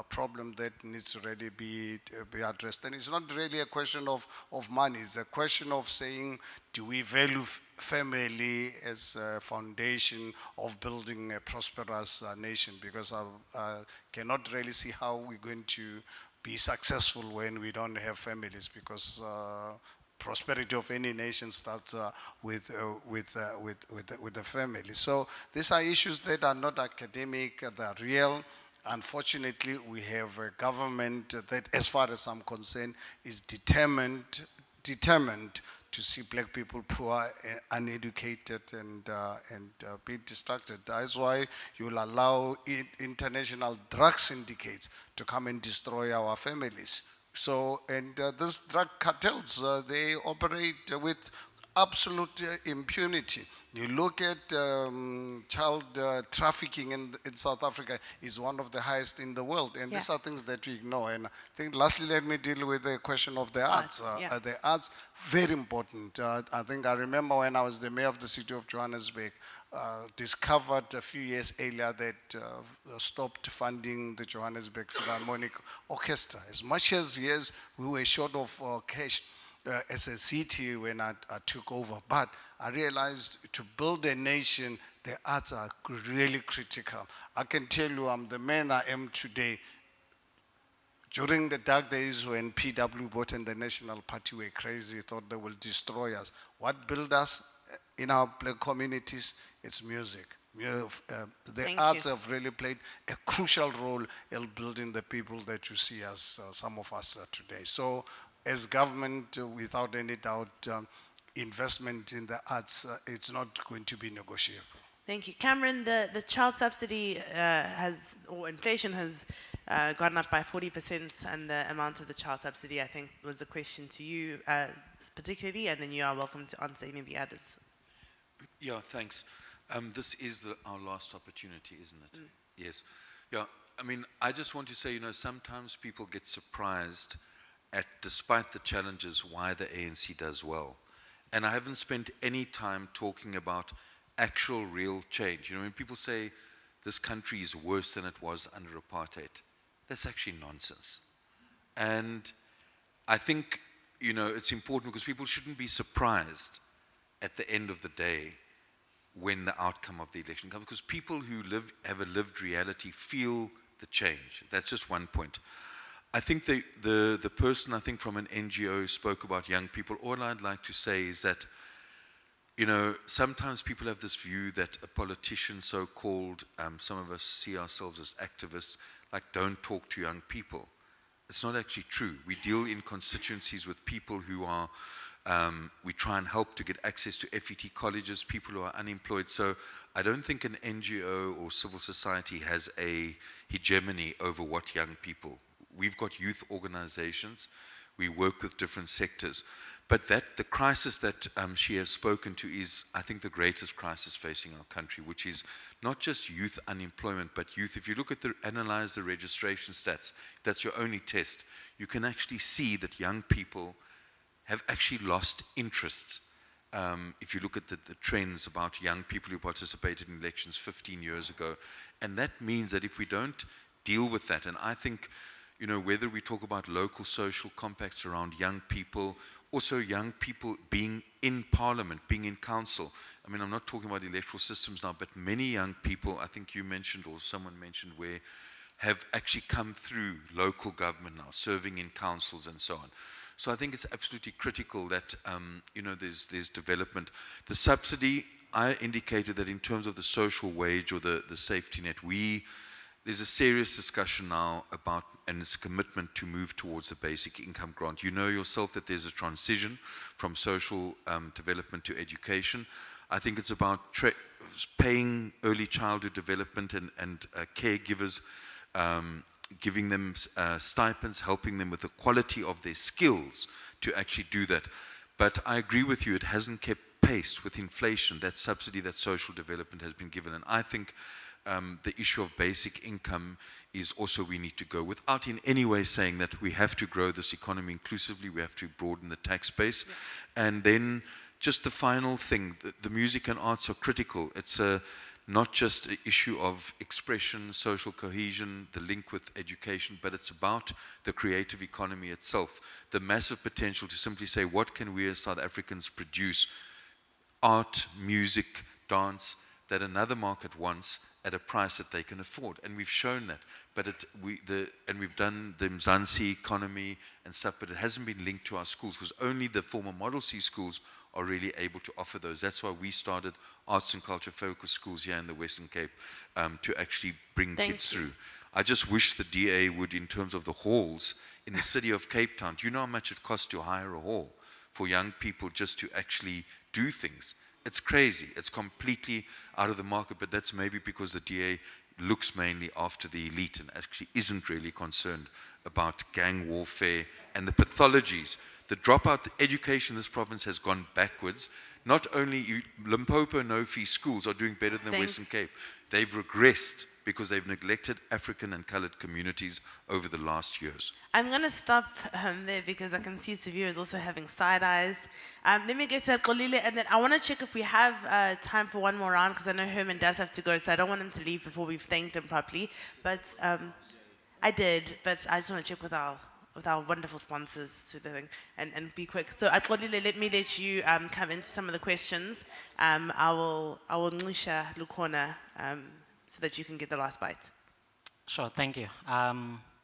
problem that needs to really be addressed. And it's not really a question of money. It's a question of saying, do we value family as a foundation of building a prosperous nation? Because I cannot really see how we're going to be successful when we don't have families, because prosperity of any nation starts with the family. So these are issues that are not academic, they're real, unfortunately, we have a government that, as far as I'm concerned, is determined to see black people poor, uneducated, and being distracted. That's why you'll allow international drug syndicates to come and destroy our families. So, and these drug cartels, they operate with absolute impunity. You look at child trafficking in South Africa is one of the highest in the world, and these are things that we ignore. And I think lastly, let me deal with the question of the arts. The arts, very important. I think I remember when I was the mayor of the city of Johannesburg, discovered a few years earlier that stopped funding the Johannesburg Philharmonic Orchestra. As much as, yes, we were short of cash, as a city when I took over. But I realized to build a nation, the arts are really critical. I can tell you I'm the man I am today. During the dark days when PW Bot and the National Party were crazy, thought they will destroy us. What built us in our black communities? It's music. The arts have really played a crucial role in building the people that you see as some of us today. So as government, without any doubt, investment in the arts, it's not going to be negotiable. Thank you. Cameron, the child subsidy or inflation has gone up by 40%, and the amount of the child subsidy, I think, was the question to you particularly, and then you are welcome to answer any of the others. Yeah, thanks. This is our last opportunity, isn't it? Yes. Yeah, I mean, I just want to say, sometimes people get surprised at, despite the challenges, why the ANC does well. And I haven't spent any time talking about actual real change. When people say this country is worse than it was under apartheid, that's actually nonsense. And I think, it's important because people shouldn't be surprised at the end of the day when the outcome of the election comes, because people who have a lived reality feel the change. That's just one point. I think the person, I think, from an NGO spoke about young people. All I'd like to say is that, sometimes people have this view that a politician, so-called, some of us see ourselves as activists, like, don't talk to young people. It's not actually true. We deal in constituencies with people who are, we try and help to get access to FET colleges, people who are unemployed. So I don't think an NGO or civil society has a hegemony over what young people. We've got youth organizations. We work with different sectors. But the crisis that she has spoken to is, I think, the greatest crisis facing our country, which is not just youth unemployment, but youth. If you look at analyze the registration stats, that's your only test. You can actually see that young people have actually lost interest. If you look at the trends about young people who participated in elections 15 years ago. And that means that if we don't deal with that, and I think, whether we talk about local social compacts around young people, also young people being in parliament, being in council. I mean, I'm not talking about electoral systems now, but many young people, I think you mentioned or someone mentioned, where have actually come through local government now, serving in councils and so on. So I think it's absolutely critical that, there's development. The subsidy, I indicated that in terms of the social wage or the safety net, there's a serious discussion now about, and it's a commitment to move towards the basic income grant. You know yourself that there's a transition from social development to education. I think it's about paying early childhood development and caregivers, giving them stipends, helping them with the quality of their skills to actually do that. But I agree with you, it hasn't kept pace with inflation, that subsidy that social development has been given. And I think the issue of basic income is also we need to go, without in any way saying that we have to grow this economy inclusively, we have to broaden the tax base. Yeah. And then just the final thing, the music and arts are critical. It's not just an issue of expression, social cohesion, the link with education, but it's about the creative economy itself. The massive potential to simply say, what can we as South Africans produce? Art, music, dance, that another market wants at a price that they can afford. And we've shown that. But we've done the Mzansi economy and stuff, but it hasn't been linked to our schools, because only the former Model C schools are really able to offer those. That's why we started arts and culture focused schools here in the Western Cape to actually bring kids through. I just wish the DA would, in terms of the halls in the city of Cape Town, do you know how much it costs to hire a hall for young people just to actually do things? It's crazy. It's completely out of the market, but that's maybe because the DA looks mainly after the elite and actually isn't really concerned about gang warfare and the pathologies. The dropout education in this province has gone backwards. Not only Limpopo no-fee schools are doing better than the Western Cape, they've regressed because they've neglected African and colored communities over the last years. I'm going to stop there because I can see Severe is also having side eyes. Let me get to Xolile, and then I want to check if we have time for one more round, because I know Herman does have to go, so I don't want him to leave before we've thanked him properly. But I did, but I just want to check with our wonderful sponsors to the thing and be quick. So Xolile, let me let you come into some of the questions. I will Ngisha Lukona so that you can get the last bite. Sure, thank you. I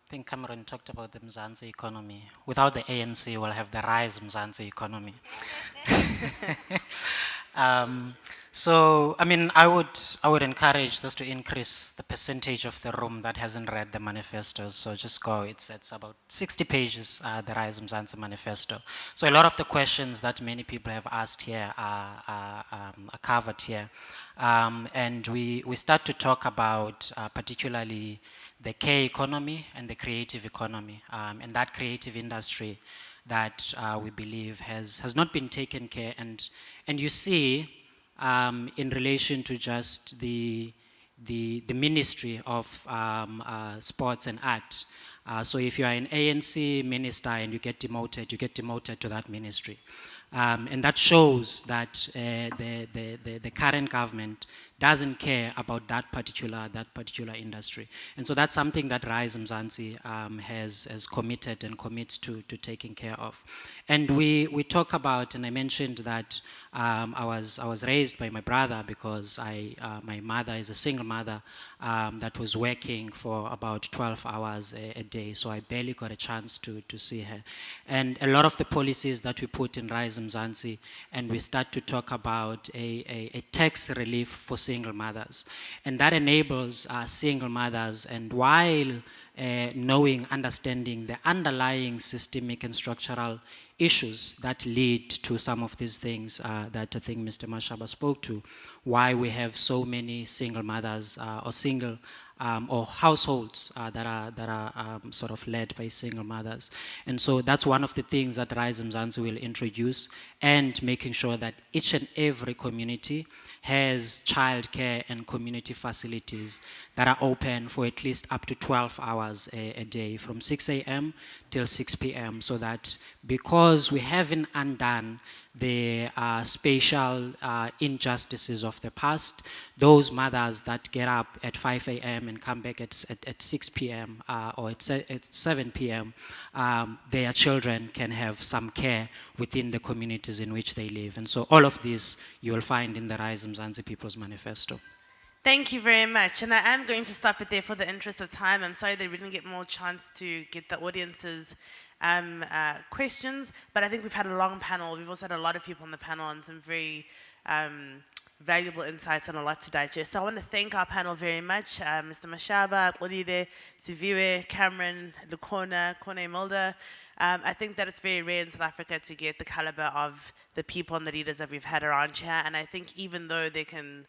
think Cameron talked about the Mzansi economy. Without the ANC, we'll have the Rise Mzansi economy. So, I mean, I would encourage this to increase the percentage of the room that hasn't read the manifestos. So just go, it's about 60 pages, the Rise Mzansi manifesto. So a lot of the questions that many people have asked here are covered here. And we start to talk about particularly the care economy and the creative economy, and that creative industry that we believe has not been taken care. And you see, in relation to just the Ministry of Sports and Art. So if you are an ANC minister and you get demoted to that ministry. And that shows that the current government doesn't care about that particular industry. And so that's something that Rise Mzansi has committed and commits to taking care of. And we talk about, and I mentioned that I was raised by my brother because my mother is a single mother that was working for about 12 hours a day, so I barely got a chance to see her. And a lot of the policies that we put in Rise Mzansi, and we start to talk about a tax relief for single mothers, and that enables single mothers, and while understanding the underlying systemic and structural issues that lead to some of these things that I think Mr. Mashaba spoke to, why we have so many single mothers or single or households that are sort of led by single mothers. And so that's one of the things that Rise Mzansi will introduce, and making sure that each and every community has childcare and community facilities that are open for at least up to 12 hours a day, from 6 a.m. till 6 p.m. So that because we haven't undone the spatial injustices of the past, those mothers that get up at 5 a.m. and come back at 6 p.m. Or at 7 p.m., their children can have some care within the communities in which they live. And so all of this you will find in the Rise Mzansi People's Manifesto. Thank you very much. And I am going to stop it there for the interest of time. I'm sorry that we didn't get more chance to get the audience's questions, but I think we've had a long panel. We've also had a lot of people on the panel and some very valuable insights and a lot to digest. So I want to thank our panel very much, Mr. Mashaba, Xolile, Siviwe, Cameron, Lukona, Kone Mulder. I think that it's very rare in South Africa to get the caliber of the people and the leaders that we've had around here. And I think even though they can,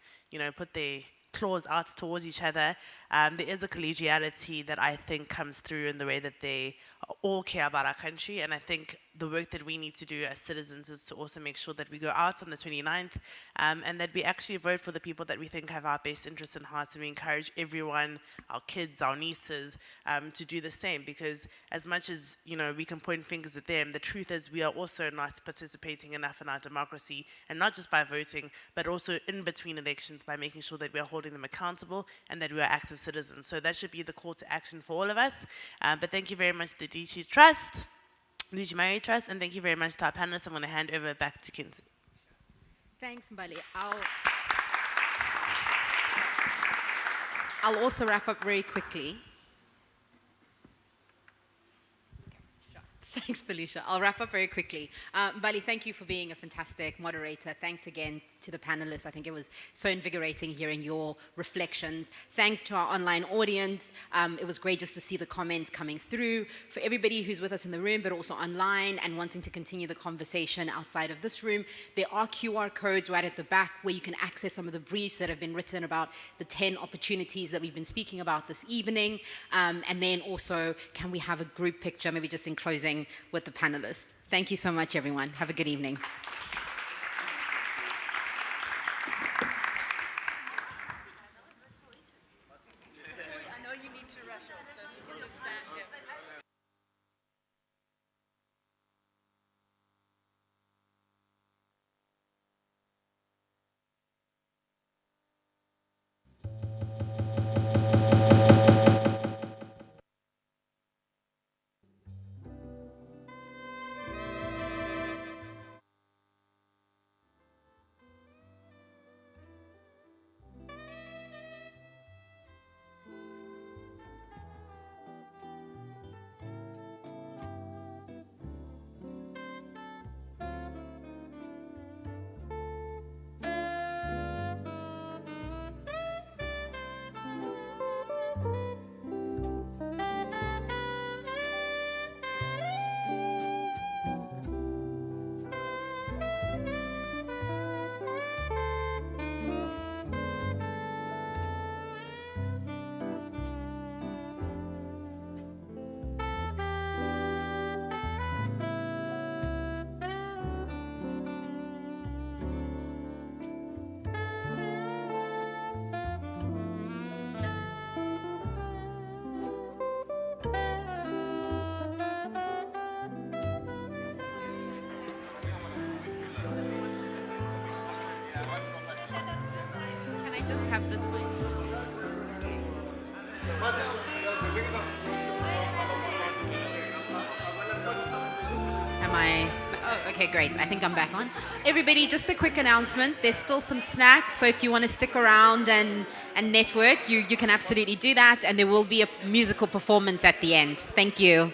put their claws out towards each other, there is a collegiality that I think comes through in the way that they all care about our country. And I think the work that we need to do as citizens is to also make sure that we go out on the 29th and that we actually vote for the people that we think have our best interests in heart, and we encourage everyone, our kids, our nieces, to do the same. Because as much as we can point fingers at them, the truth is we are also not participating enough in our democracy, and not just by voting, but also in between elections by making sure that we are holding them accountable and that we are active citizens. So that should be the call to action for all of us. But thank you very much to the DG Trust, DG Mary Trust, and thank you very much to our panelists. I'm going to hand over back to Kinsey. Thanks, Mbali. I'll also wrap up very quickly. Thanks, Felicia. I'll wrap up very quickly. Bali, thank you for being a fantastic moderator. Thanks again to the panelists. I think it was so invigorating hearing your reflections. Thanks to our online audience. It was great just to see the comments coming through. For everybody who's with us in the room, but also online and wanting to continue the conversation outside of this room, there are QR codes right at the back where you can access some of the briefs that have been written about the 10 opportunities that we've been speaking about this evening. And then also, can we have a group picture, maybe just in closing, with the panelists? Thank you so much, everyone. Have a good evening. Can I just have this mic? Am I? Oh, okay, great. I think I'm back on. Everybody, just a quick announcement. There's still some snacks, so if you want to stick around and network, you can absolutely do that, and there will be a musical performance at the end. Thank you.